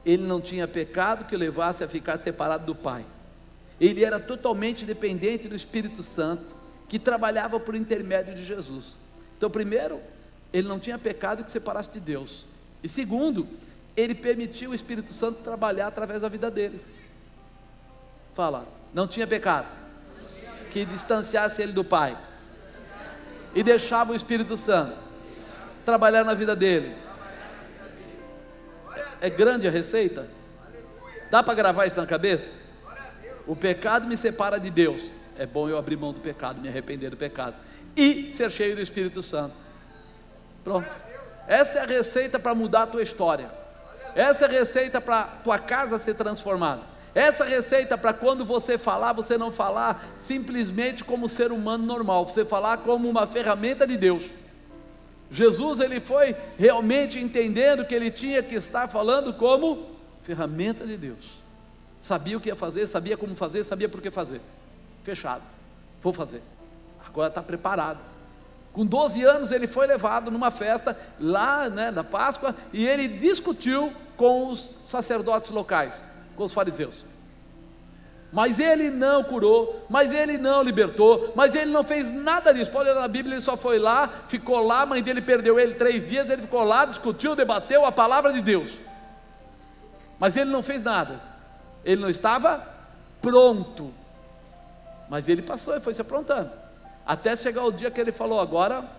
ele não tinha pecado que o levasse a ficar separado do Pai. Ele era totalmente dependente do Espírito Santo, que trabalhava por intermédio de Jesus. Então, primeiro, ele não tinha pecado que separasse de Deus. E segundo, ele permitiu o Espírito Santo trabalhar através da vida dele. Fala: não tinha pecado que distanciasse ele do Pai, e deixava o Espírito Santo trabalhar na vida dele. É grande a receita? Dá para gravar isso na cabeça? O pecado me separa de Deus. É bom eu abrir mão do pecado, me arrepender do pecado e ser cheio do Espírito Santo. Pronto. Essa é a receita para mudar a tua história. Essa é a receita para tua casa ser transformada. Essa é a receita para quando você falar, você não falar simplesmente como ser humano normal, você falar como uma ferramenta de Deus. Jesus, ele foi realmente entendendo que ele tinha que estar falando como ferramenta de Deus. Sabia o que ia fazer, sabia como fazer, sabia por que fazer. Fechado, vou fazer. Agora está preparado. Com 12 anos ele foi levado numa festa lá, na Páscoa, e ele discutiu com os sacerdotes locais, com os fariseus. Mas ele não curou, mas ele não libertou, mas ele não fez nada disso. Pode olhar na Bíblia, ele só foi lá, ficou lá, a mãe dele perdeu ele 3 dias, ele ficou lá, discutiu, debateu a palavra de Deus. Mas ele não fez nada, ele não estava pronto. Mas ele passou e foi se aprontando, até chegar o dia que ele falou: agora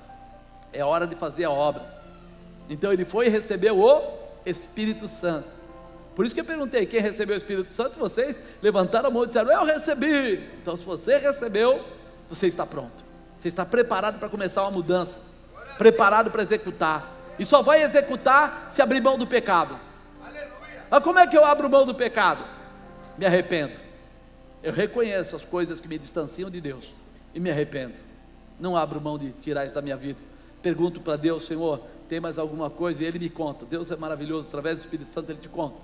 é hora de fazer a obra. Então ele foi e recebeu o Espírito Santo. Por isso que eu perguntei: quem recebeu o Espírito Santo? Vocês levantaram a mão e disseram: eu recebi. Então, se você recebeu, você está pronto, você está preparado para começar uma mudança, preparado para executar, e só vai executar se abrir mão do pecado. Mas como é que eu abro mão do pecado? Me arrependo, eu reconheço as coisas que me distanciam de Deus e me arrependo, não abro mão de tirar isso da minha vida. Pergunto para Deus: Senhor, tem mais alguma coisa? E Ele me conta. Deus é maravilhoso, através do Espírito Santo Ele te conta,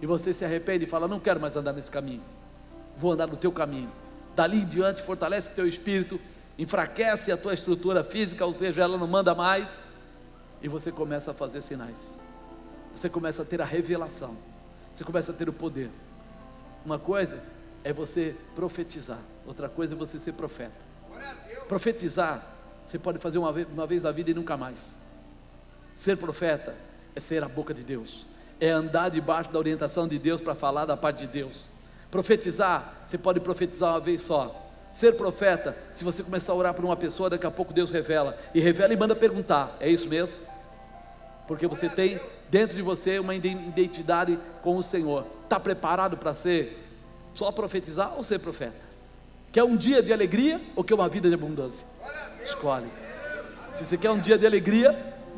e você se arrepende e fala: não quero mais andar nesse caminho, vou andar no teu caminho. Dali em diante fortalece o teu espírito, enfraquece a tua estrutura física, ou seja, ela não manda mais, e você começa a fazer sinais, você começa a ter a revelação, você começa a ter o poder. Uma coisa é você profetizar, outra coisa é você ser profeta. Profetizar, você pode fazer uma vez na vida e nunca mais. Ser profeta é ser a boca de Deus, é andar debaixo da orientação de Deus para falar da parte de Deus. Profetizar, você pode profetizar uma vez só. Ser profeta, se você começar a orar por uma pessoa, daqui a pouco Deus revela e manda perguntar: é isso mesmo? Porque você tem dentro de você uma identidade com o Senhor. Está preparado para ser só profetizar ou ser profeta? Quer um dia de alegria ou quer uma vida de abundância? Escolhe. Se você quer um dia de alegria,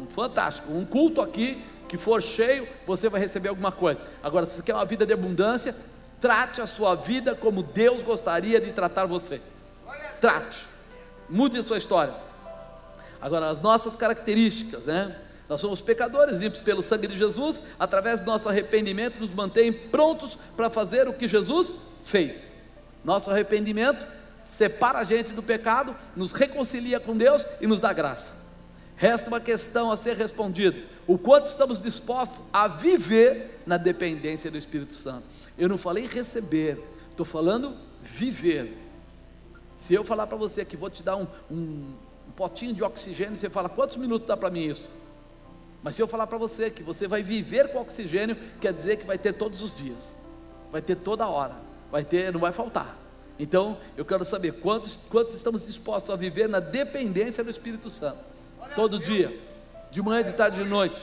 fantástico, um culto aqui que for cheio, você vai receber alguma coisa. Agora, se você quer uma vida de abundância, trate a sua vida como Deus gostaria de tratar você. Trate, mude a sua história. Agora, as nossas características, né? Nós somos pecadores, limpos pelo sangue de Jesus. Através do nosso arrependimento, nos mantém prontos para fazer o que Jesus fez. Nosso arrependimento separa a gente do pecado, nos reconcilia com Deus e nos dá graça. Resta uma questão a ser respondida: o quanto estamos dispostos a viver na dependência do Espírito Santo. Eu não falei receber, estou falando viver. Se eu falar para você que vou te dar um potinho de oxigênio, você fala: quantos minutos dá para mim isso? Mas se eu falar para você que você vai viver com oxigênio, quer dizer que vai ter todos os dias, vai ter toda hora, vai ter, não vai faltar. Então eu quero saber quantos estamos dispostos a viver na dependência do Espírito Santo, todo dia, de manhã, de tarde, de noite,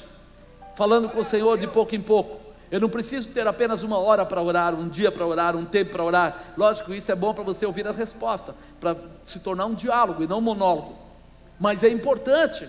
falando com o Senhor de pouco em pouco. Eu não preciso ter apenas uma hora para orar, um dia para orar, um tempo para orar. Lógico, isso é bom para você ouvir a resposta, para se tornar um diálogo e não um monólogo. Mas é importante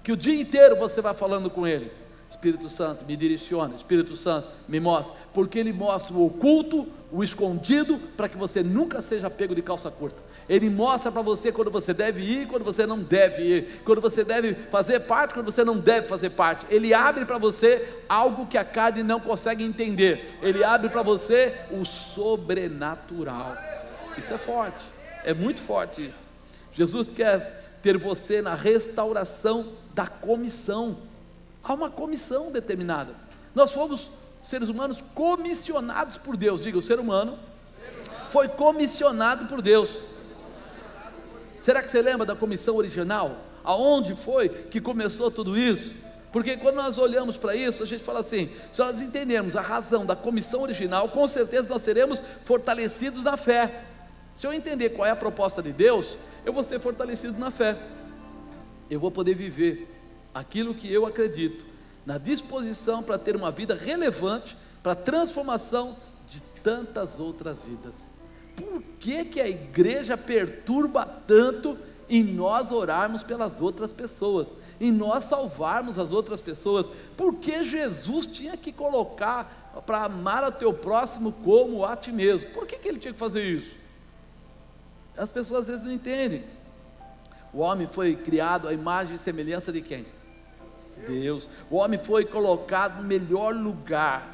que o dia inteiro você vá falando com Ele: Espírito Santo, me direciona, Espírito Santo, me mostra, porque Ele mostra o oculto, o escondido, para que você nunca seja pego de calça curta. Ele mostra para você quando você deve ir, quando você não deve ir, quando você deve fazer parte, quando você não deve fazer parte. Ele abre para você algo que a carne não consegue entender. Ele abre para você o sobrenatural. Isso é forte, é muito forte isso. Jesus quer ter você na restauração da comissão. Há uma comissão determinada. Nós fomos seres humanos comissionados por Deus. Diga, o ser humano foi comissionado por Deus. Será que você lembra da comissão original? Aonde foi que começou tudo isso? Porque quando nós olhamos para isso, a gente fala assim: se nós entendermos a razão da comissão original, com certeza nós seremos fortalecidos na fé. Se eu entender qual é a proposta de Deus, eu vou ser fortalecido na fé, eu vou poder viver aquilo que eu acredito, na disposição para ter uma vida relevante, para a transformação de tantas outras vidas. Por que a igreja perturba tanto em nós orarmos pelas outras pessoas, em nós salvarmos as outras pessoas? Por que Jesus tinha que colocar para amar ao teu próximo como a ti mesmo? Por que ele tinha que fazer isso? As pessoas às vezes não entendem. O homem foi criado à imagem e semelhança de quem? Deus. O homem foi colocado no melhor lugar,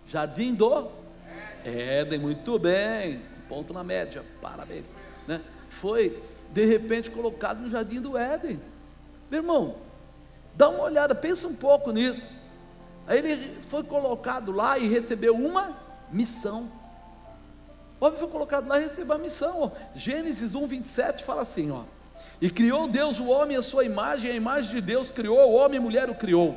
jardim do Éden. Muito bem, ponto na média, parabéns, né? Foi de repente colocado no jardim do Éden. Meu irmão, dá uma olhada, pensa um pouco nisso. Aí ele foi colocado lá e recebeu uma missão. O homem foi colocado lá e recebeu a missão. Gênesis 1:27 fala assim, ó: e criou Deus o homem à sua imagem, a imagem de Deus criou, o homem e a mulher o criou.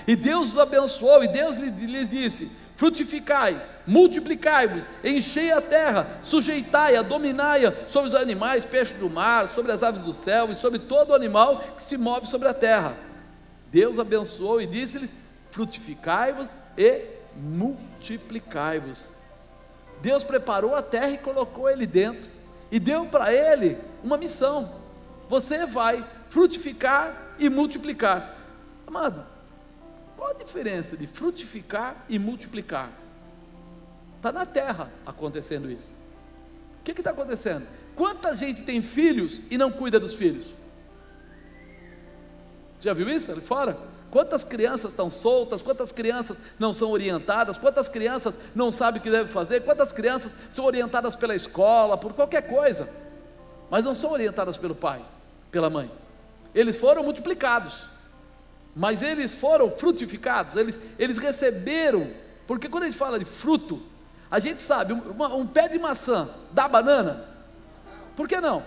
E Deus os abençoou, e Deus lhes disse: frutificai, multiplicai-vos, enchei a terra, sujeitai-a, dominai-a sobre os animais, peixes do mar, sobre as aves do céu e sobre todo animal que se move sobre a terra. Deus abençoou e disse-lhes: frutificai-vos e multiplicai-vos. Deus preparou a terra e colocou ele dentro, e deu para ele uma missão: você vai frutificar e multiplicar. Amado, qual a diferença de frutificar e multiplicar? Está na terra acontecendo isso. O que está acontecendo? Quanta gente tem filhos e não cuida dos filhos? Já viu isso ali fora? Quantas crianças estão soltas, quantas crianças não são orientadas, quantas crianças não sabem o que devem fazer, quantas crianças são orientadas pela escola, por qualquer coisa, mas não são orientadas pelo pai, pela mãe. Eles foram multiplicados, mas eles foram frutificados, eles receberam, porque quando a gente fala de fruto, a gente sabe, um pé de maçã dá banana? Por que não?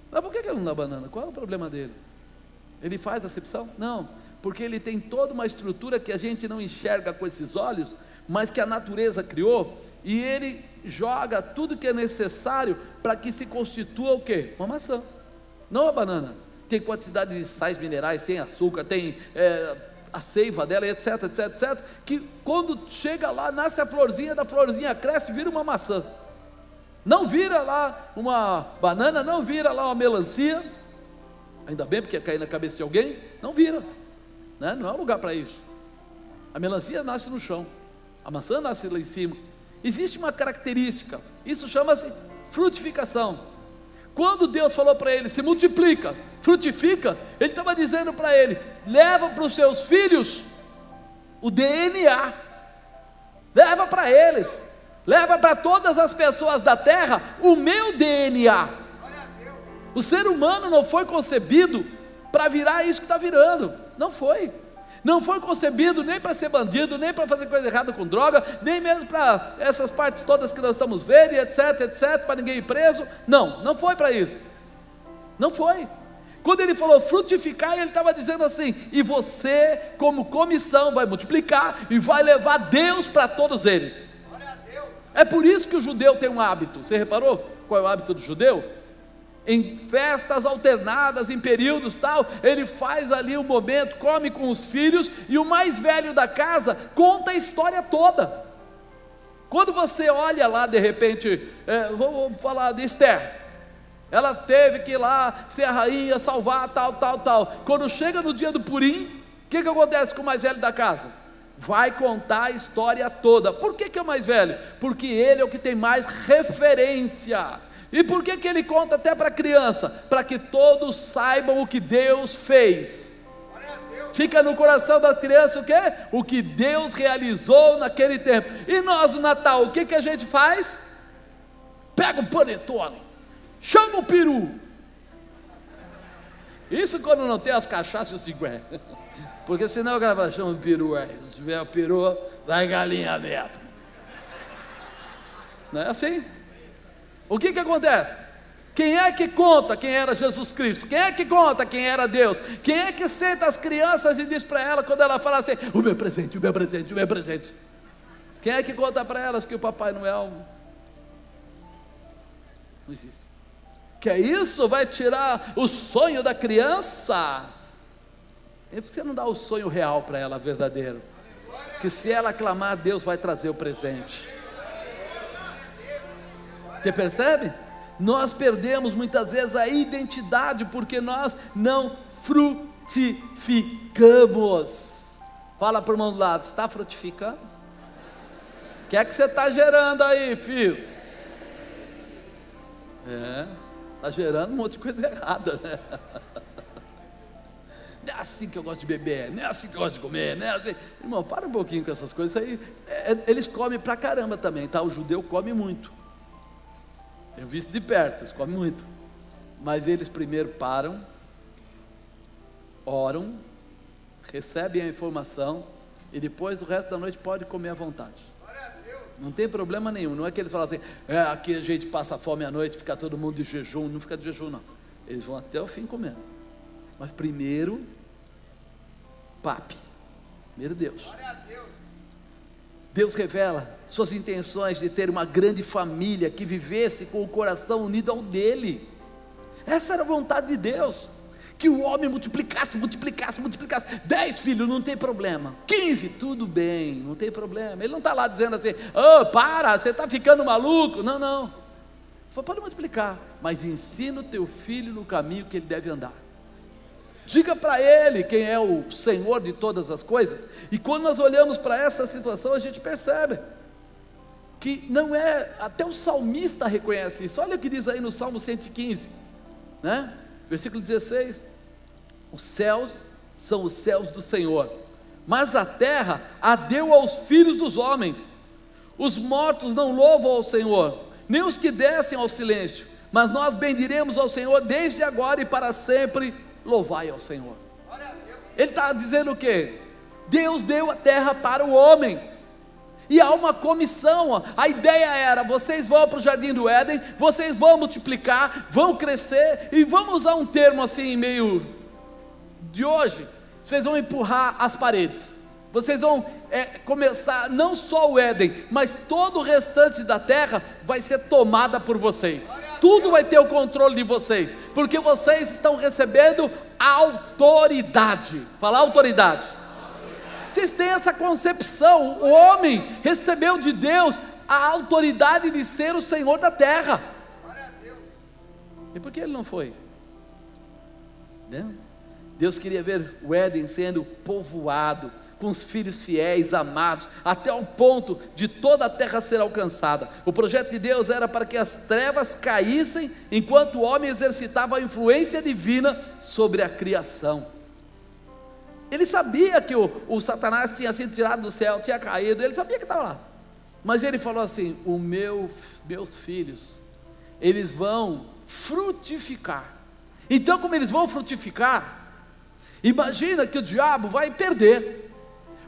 Mas por que ele não dá banana? Qual é o problema dele? Ele faz acepção? Não, porque ele tem toda uma estrutura que a gente não enxerga com esses olhos, mas que a natureza criou, e ele joga tudo que é necessário para que se constitua o quê? Uma maçã, não a banana. Tem quantidade de sais minerais, tem açúcar, tem a seiva dela, etc, etc, etc, que quando chega lá, nasce a florzinha, da florzinha cresce, vira uma maçã. Não vira lá uma banana, não vira lá uma melancia, ainda bem, porque ia cair na cabeça de alguém, não vira, né? Não é um lugar para isso. A melancia nasce no chão, a maçã nasce lá em cima. Existe uma característica, isso chama-se frutificação. Quando Deus falou para ele: se multiplica, frutifica, Ele estava dizendo para ele: leva para os seus filhos o DNA, leva para eles, leva para todas as pessoas da terra o meu DNA. O ser humano não foi concebido para virar isso que está virando, não foi. Não foi concebido nem para ser bandido, nem para fazer coisa errada com droga, nem mesmo para essas partes todas que nós estamos vendo, etc, etc, para ninguém ir preso. Não, não foi para isso. Não foi. Quando ele falou frutificar, ele estava dizendo assim: e você, como comissão, vai multiplicar e vai levar Deus para todos eles. É por isso que o judeu tem um hábito. Você reparou qual é o hábito do judeu? Em festas alternadas, em períodos tal, ele faz ali um momento, come com os filhos, e o mais velho da casa conta a história toda. Quando você olha lá, de repente, vou falar de Esther, ela teve que ir lá ser a rainha, salvar tal, tal, tal. Quando chega no dia do Purim, o que acontece com o mais velho da casa? Vai contar a história toda. Por que é o mais velho? Porque ele é o que tem mais referência. E por que ele conta até para a criança? Para que todos saibam o que Deus fez. Fica no coração da criança o quê? O que Deus realizou naquele tempo. E nós no Natal, o que a gente faz? Pega o panetone, chama o peru. Isso quando não tem as cachaças de gué. Porque senão o cara chama o peru, se tiver o peru, vai galinha mesmo. Não é assim? O que acontece? Quem é que conta quem era Jesus Cristo? Quem é que conta quem era Deus? Quem é que senta as crianças e diz para ela, quando ela fala assim: o meu presente, o meu presente, o meu presente? Quem é que conta para elas que o Papai Noel não existe? Que isso vai tirar o sonho da criança? E você não dá o sonho real para ela, verdadeiro, que se ela clamar, Deus vai trazer o presente. Você percebe? Nós perdemos muitas vezes a identidade porque nós não frutificamos. Fala para o irmão do lado: está frutificando? O que é que você está gerando aí, filho? Está gerando um monte de coisa errada, né? Não é assim que eu gosto de beber, não é assim que eu gosto de comer, não é assim. Irmão, para um pouquinho com essas coisas aí. Eles comem pra caramba também, tá? O judeu come muito. Eu vi isso de perto, eles comem muito. Mas eles primeiro param, oram, recebem a informação, e depois o resto da noite pode comer à vontade. Não tem problema nenhum. Não é que eles falam assim: aqui a gente passa fome à noite, fica todo mundo de jejum. Não fica de jejum, não. Eles vão até o fim comendo. Mas primeiro, papi, primeiro Deus. Deus revela suas intenções de ter uma grande família que vivesse com o coração unido ao dele. Essa era a vontade de Deus, que o homem multiplicasse, 10 filhos, não tem problema, 15, tudo bem, não tem problema. Ele não está lá dizendo assim, para, você está ficando maluco, não, ele falou, pode multiplicar, mas ensina o teu filho no caminho que ele deve andar, diga para ele quem é o Senhor de todas as coisas. E quando nós olhamos para essa situação, a gente percebe que não é, até o salmista reconhece isso. Olha o que diz aí no Salmo 115, né? Versículo 16, os céus são os céus do Senhor, mas a terra a deu aos filhos dos homens. Os mortos não louvam ao Senhor, nem os que descem ao silêncio, mas nós bendiremos ao Senhor desde agora e para sempre. Louvai ao Senhor. Ele está dizendo o quê? Deus deu a terra para o homem, e há uma comissão. A ideia era, vocês vão para o jardim do Éden, vocês vão multiplicar, vão crescer, e vamos usar um termo assim meio de hoje, vocês vão empurrar as paredes, vocês vão começar, não só o Éden, mas todo o restante da terra vai ser tomada por vocês, tudo vai ter o controle de vocês, porque vocês estão recebendo autoridade. Fala autoridade. Vocês têm essa concepção, o homem recebeu de Deus a autoridade de ser o Senhor da terra. E por que ele não foi? Deus queria ver o Éden sendo povoado, com os filhos fiéis, amados, até o ponto de toda a terra ser alcançada. O projeto de Deus era para que as trevas caíssem, enquanto o homem exercitava a influência divina sobre a criação. Ele sabia que o Satanás tinha sido tirado do céu, tinha caído, ele sabia que estava lá, mas ele falou assim, meus filhos, eles vão frutificar. Então, como eles vão frutificar, imagina que o diabo vai perder.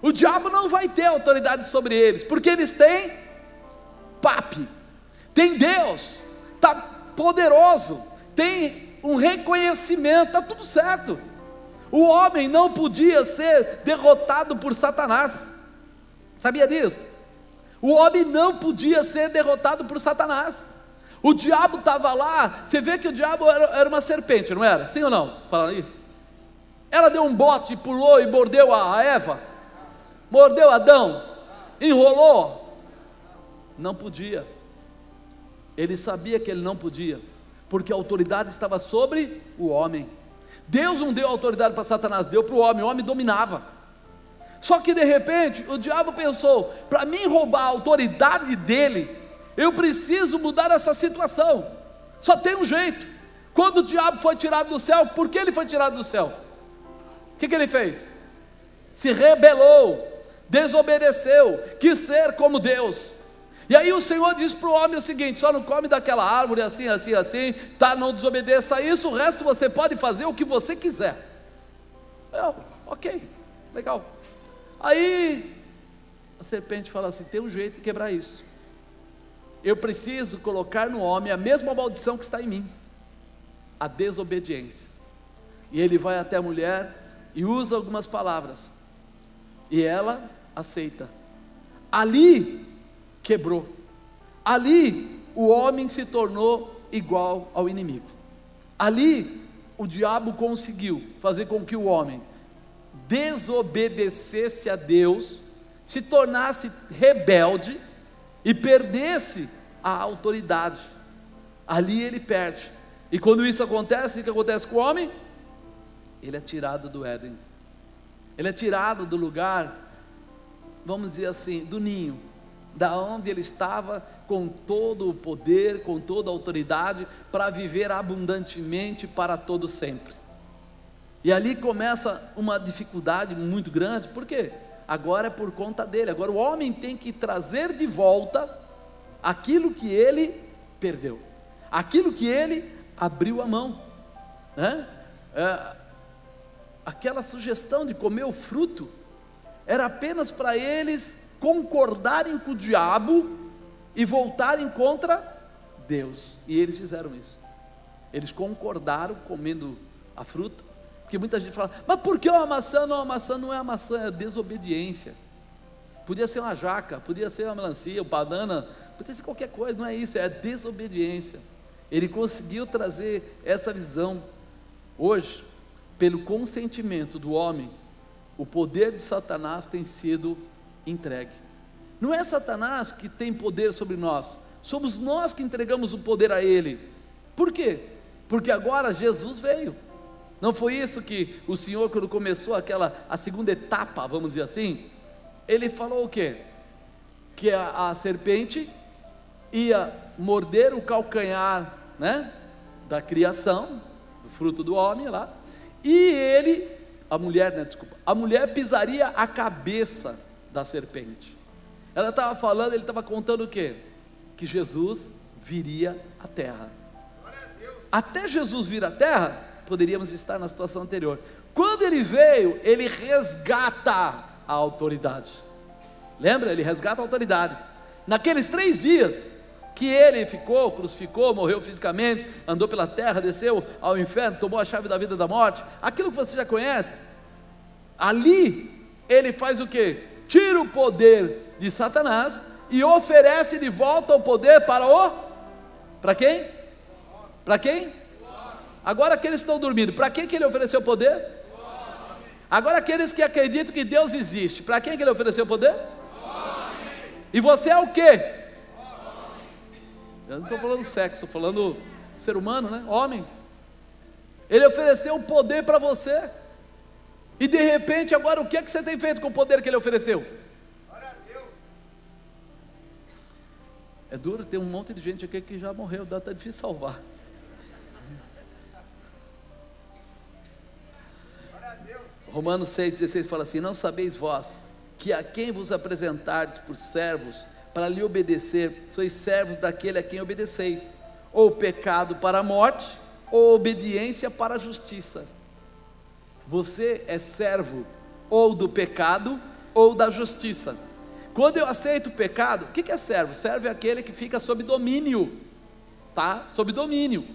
O diabo não vai ter autoridade sobre eles, porque eles têm papi, tem Deus, está poderoso, tem um reconhecimento, está tudo certo. O homem não podia ser derrotado por Satanás, sabia disso? O homem não podia ser derrotado por Satanás. O diabo estava lá, você vê que o diabo era uma serpente, não era? Sim ou não? Falando isso? Ela deu um bote, pulou e mordeu a Eva, mordeu Adão, enrolou, não podia. Ele sabia que ele não podia, porque a autoridade estava sobre o homem. Deus não deu autoridade para Satanás, deu para o homem dominava. Só que de repente o diabo pensou, para mim roubar a autoridade dele, eu preciso mudar essa situação, só tem um jeito. Quando o diabo foi tirado do céu, por que ele foi tirado do céu? O que ele fez? Se rebelou, desobedeceu, quis ser como Deus. E aí o Senhor diz para o homem o seguinte, só não come daquela árvore assim, tá, não desobedeça isso, o resto você pode fazer o que você quiser. Ok, legal. Aí a serpente fala assim, tem um jeito de quebrar isso, eu preciso colocar no homem a mesma maldição que está em mim, a desobediência. E ele vai até a mulher e usa algumas palavras, e ela aceita. Ali quebrou, ali o homem se tornou igual ao inimigo. Ali o diabo conseguiu fazer com que o homem desobedecesse a Deus, se tornasse rebelde e perdesse a autoridade. Ali ele perde. E quando isso acontece, o que acontece com o homem? Ele é tirado do Éden, ele é tirado do lugar, vamos dizer assim, do ninho, da onde ele estava com todo o poder, com toda a autoridade, para viver abundantemente para todo sempre. E ali começa uma dificuldade muito grande, por quê? Agora é por conta dele, agora o homem tem que trazer de volta aquilo que ele perdeu, aquilo que ele abriu a mão, né? Aquela sugestão de comer o fruto era apenas para eles concordarem com o diabo e voltarem contra Deus, e eles fizeram isso. Eles concordaram comendo a fruta, porque muita gente fala, mas por que uma maçã? Não, a maçã não é a maçã, é a desobediência. podia ser uma jaca, podia ser uma melancia, uma banana, podia ser qualquer coisa, não é isso, é a desobediência. Ele conseguiu trazer essa visão. Hoje, pelo consentimento do homem, o poder de Satanás tem sido entregue. Não é Satanás que tem poder sobre nós, somos nós que entregamos o poder a ele. Por quê? Porque agora Jesus veio. Não foi isso que o Senhor, quando começou a segunda etapa, vamos dizer assim, ele falou o quê? Que a serpente ia morder o calcanhar, né, da criação, do fruto do homem lá, e a mulher pisaria a cabeça da serpente. Ela estava falando, ele estava contando o quê? Que Jesus viria à terra. Até Jesus vir à terra, poderíamos estar na situação anterior. Quando ele veio, ele resgata a autoridade. Lembra? Ele resgata a autoridade. Naqueles 3 dias que ele ficou, crucificou, morreu fisicamente, andou pela terra, desceu ao inferno, tomou a chave da vida e da morte, aquilo que você já conhece, ali ele faz o quê? Tira o poder de Satanás e oferece de volta o poder para quem? Para quem? Agora aqueles que estão dormindo, para quem que ele ofereceu o poder? Agora aqueles que acreditam que Deus existe, para quem que ele ofereceu o poder? E você é o quê? Eu não estou falando sexo, estou falando ser humano, né? Homem. Ele ofereceu um poder para você. E de repente agora o que é que você tem feito com o poder que ele ofereceu? É duro, tem um monte de gente aqui que já morreu, tá difícil salvar. Romanos 6,16 fala assim: não sabeis vós que a quem vos apresentardes por servos para lhe obedecer, sois servos daquele a quem obedeceis, ou pecado para a morte, ou obediência para a justiça. Você é servo ou do pecado ou da justiça. Quando eu aceito o pecado, o que é servo? Servo é aquele que fica sob domínio, tá? Sob domínio.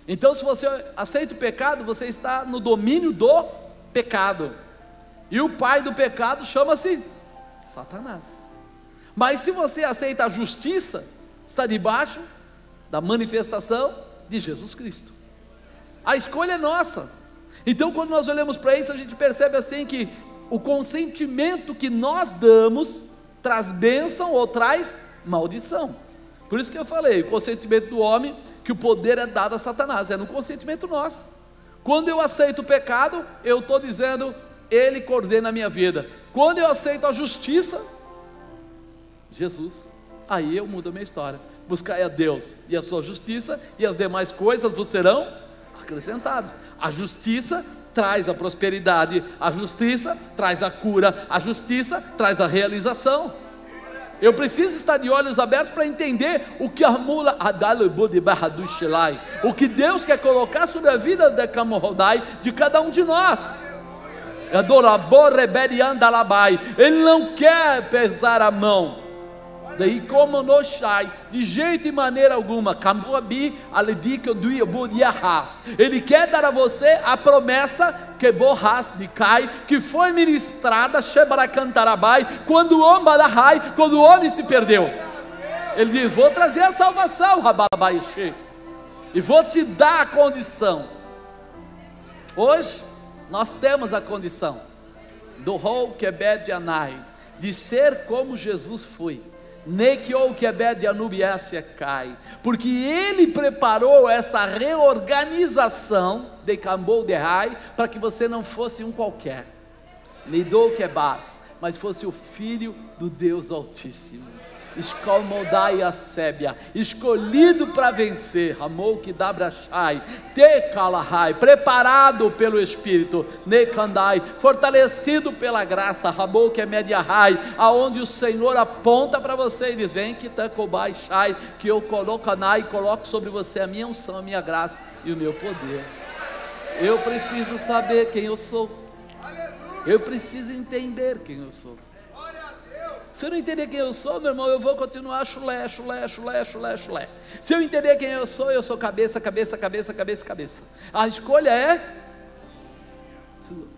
Então se você aceita o pecado, você está no domínio do pecado, e o pai do pecado chama-se Satanás. Mas se você aceita a justiça, está debaixo da manifestação de Jesus Cristo. A escolha é nossa. Então quando nós olhamos para isso, a gente percebe assim que o consentimento que nós damos traz bênção ou traz maldição. Por isso que eu falei, o consentimento do homem, que o poder é dado a Satanás, é no consentimento nosso. Quando eu aceito o pecado, eu estou dizendo, ele coordena a minha vida. Quando eu aceito a justiça, Jesus, aí eu mudo a minha história. Buscai a Deus e a sua justiça, e as demais coisas vos serão acrescentadas. A justiça traz a prosperidade, a justiça traz a cura, a justiça traz a realização. Eu preciso estar de olhos abertos para entender o que o que Deus quer colocar sobre a vida de cada um de nós. Ele não quer pesar a mão, daí como no shai, de jeito e maneira alguma. Ele quer dar a você a promessa que borras de cai, que foi ministrada quando o homem se perdeu. Ele diz: vou trazer a salvação, e vou te dar a condição. Hoje nós temos a condição do Rol Kebed Yanai, de ser como Jesus foi. Porque ele preparou essa reorganização de Cambou de Rai, para que você não fosse um qualquer, mas fosse o filho do Deus Altíssimo, escolhido para vencer, preparado pelo Espírito, fortalecido pela graça, aonde o Senhor aponta para você e diz: vem que eu coloco sobre você a minha unção, a minha graça e o meu poder. Eu preciso saber quem eu sou, eu preciso entender quem eu sou. Se eu não entender quem eu sou, meu irmão, eu vou continuar chulé. Se eu entender quem eu sou cabeça. A escolha é sua.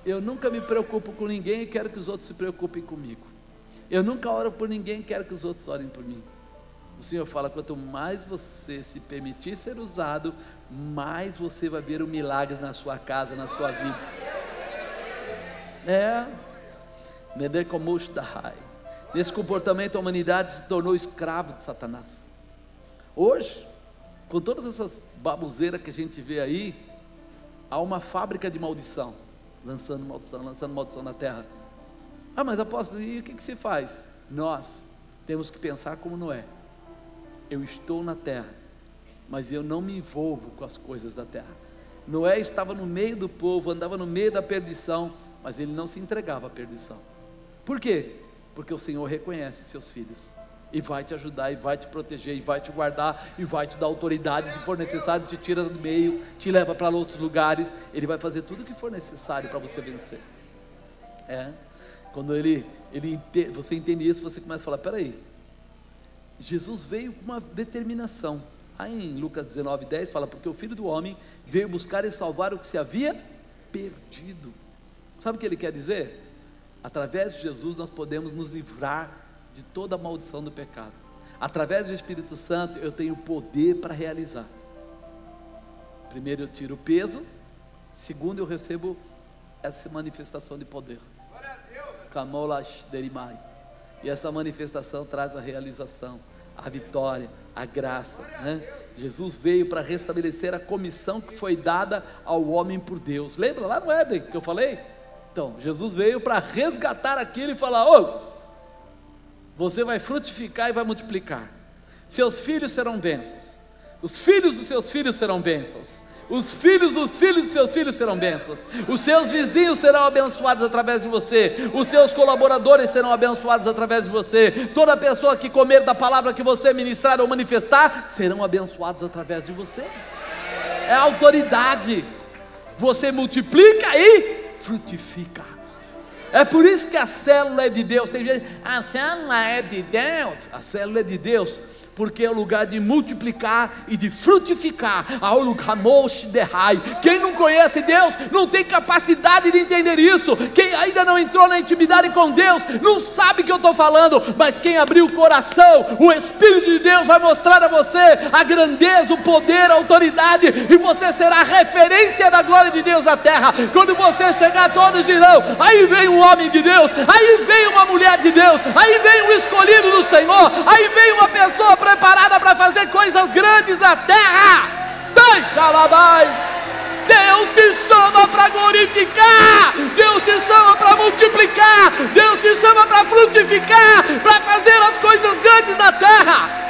eu nunca me preocupo com ninguém e quero que os outros se preocupem comigo. Eu nunca oro por ninguém e quero que os outros orem por mim. O Senhor fala, quanto mais você se permitir ser usado, mais você vai ver o milagre na sua casa, na sua vida. Nesse comportamento a humanidade se tornou escravo de Satanás. Hoje, com todas essas baboseiras que a gente vê aí, há uma fábrica de maldição, lançando maldição na terra. Ah, mas apóstolo, e o que se faz? Nós temos que pensar como Noé. Eu estou na terra, mas eu não me envolvo com as coisas da terra. Noé estava no meio do povo, andava no meio da perdição, mas ele não se entregava à perdição. Por quê? Porque o Senhor reconhece seus filhos e vai te ajudar, e vai te proteger, e vai te guardar, e vai te dar autoridade. Se for necessário, te tira do meio, te leva para outros lugares. Ele vai fazer tudo o que for necessário para você vencer. Quando você entende isso, você começa a falar, peraí, Jesus veio com uma determinação. Aí em Lucas 19:10 fala, porque o Filho do Homem veio buscar e salvar o que se havia perdido. Sabe o que ele quer dizer? Através de Jesus nós podemos nos livrar de toda a maldição do pecado. Através do Espírito Santo eu tenho poder para realizar. Primeiro eu tiro o peso, segundo eu recebo essa manifestação de poder. E essa manifestação traz a realização, a vitória, a graça, Jesus veio para restabelecer a comissão que foi dada ao homem por Deus. Lembra lá no Éden que eu falei? Então, Jesus veio para resgatar aquilo e falar, você vai frutificar e vai multiplicar, seus filhos serão bênçãos, os filhos dos seus filhos serão bênçãos, os filhos dos filhos dos seus filhos serão bênçãos, os seus vizinhos serão abençoados através de você, os seus colaboradores serão abençoados através de você, toda pessoa que comer da palavra que você ministrar ou manifestar, serão abençoados através de você. É autoridade. Você multiplica e frutifica. É por isso que a célula é de Deus. Tem gente, a célula é de Deus. A célula é de Deus, porque é o lugar de multiplicar e de frutificar. Quem não conhece Deus não tem capacidade de entender isso. Quem ainda não entrou na intimidade com Deus não sabe o que eu estou falando. Mas quem abrir o coração, o Espírito de Deus vai mostrar a você a grandeza, o poder, a autoridade, e você será a referência da glória de Deus na terra. Quando você chegar, todos dirão, aí vem um homem de Deus, aí vem uma mulher de Deus, aí vem um escolhido do Senhor, aí vem uma pessoa preparada para fazer coisas grandes na terra. Deus te chama para glorificar, Deus te chama para multiplicar, Deus te chama para frutificar, para fazer as coisas grandes na terra.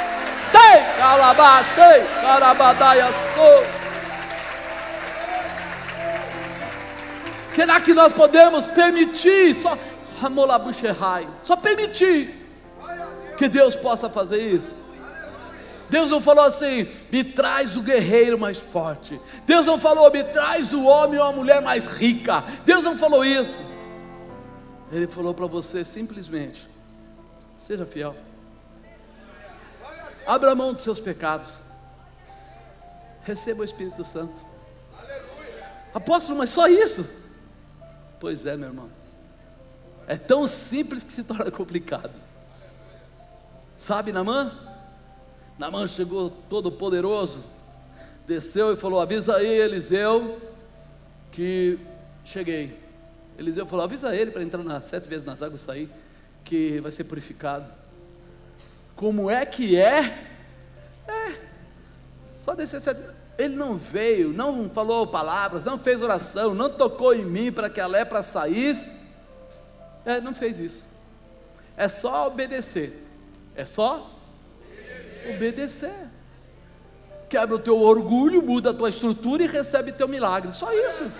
Será que nós podemos permitir, só permitir que Deus possa fazer isso? Deus não falou assim, me traz o guerreiro mais forte. Deus não falou, me traz o homem ou a mulher mais rica. Deus não falou isso. Ele falou para você simplesmente, seja fiel, abra mão dos seus pecados, receba o Espírito Santo. Apóstolo, mas só isso? Pois é, meu irmão, é tão simples que se torna complicado. Sabe Naamã? Naamã chegou todo poderoso, desceu e falou, avisa aí Eliseu que cheguei. Eliseu falou, avisa ele para entrar 7 vezes nas águas e sair, que vai ser purificado. Como é que é? Só descer 7 vezes. Ele não veio, não falou palavras, não fez oração, não tocou em mim para que a lepra saísse. Não fez isso. É só obedecer. É só obedecer. Quebra o teu orgulho, muda a tua estrutura e recebe teu milagre. Só isso.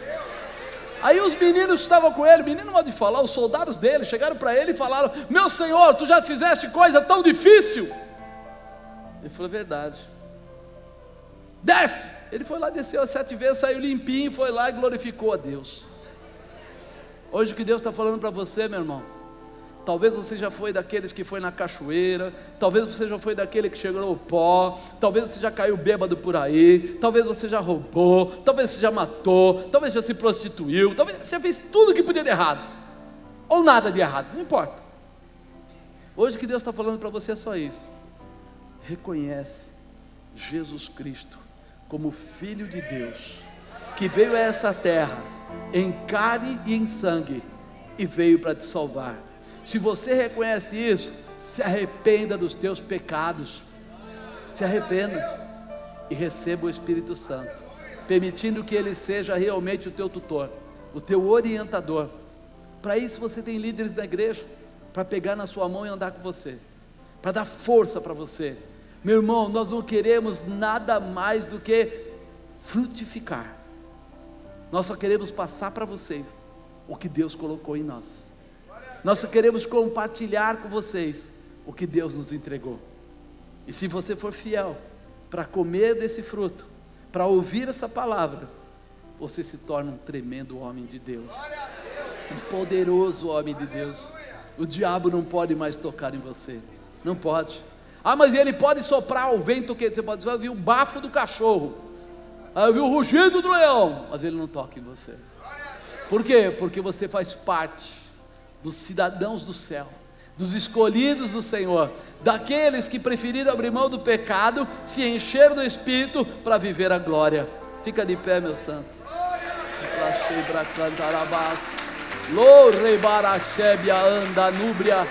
Aí os meninos que estavam com ele, menino modo de falar, os soldados dele chegaram para ele e falaram, meu Senhor, tu já fizeste coisa tão difícil? Ele falou, verdade. Desce! Ele foi lá, desceu as 7 vezes, saiu limpinho, foi lá e glorificou a Deus. Hoje o que Deus está falando para você, meu irmão, Talvez você já foi daqueles que foi na cachoeira, talvez você já foi daquele que chegou no pó, talvez você já caiu bêbado por aí, talvez você já roubou, talvez você já matou, talvez já se prostituiu, talvez você já fez tudo que podia de errado, ou nada de errado, não importa. Hoje o que Deus está falando para você é só isso: reconhece Jesus Cristo como Filho de Deus, que veio a essa terra em carne e em sangue, e veio para te salvar. Se você reconhece isso, se arrependa dos teus pecados, se arrependa e receba o Espírito Santo, permitindo que Ele seja realmente o teu tutor, o teu orientador. Para isso você tem líderes da igreja, para pegar na sua mão e andar com você, para dar força para você. Meu irmão, nós não queremos nada mais do que frutificar, nós só queremos passar para vocês o que Deus colocou em nós. Nós só queremos compartilhar com vocês o que Deus nos entregou. E se você for fiel para comer desse fruto, para ouvir essa palavra, você se torna um tremendo homem de Deus, um poderoso homem de Deus. O diabo não pode mais tocar em você, não pode. Ah, mas ele pode soprar o vento que você pode ouvir o bafo do cachorro, ouvir o rugido do leão, mas ele não toca em você. Por quê? Porque você faz parte dos cidadãos do céu, dos escolhidos do Senhor, daqueles que preferiram abrir mão do pecado, se encher do Espírito para viver a glória. Fica de pé, meu santo. Lo rebara anda núbria,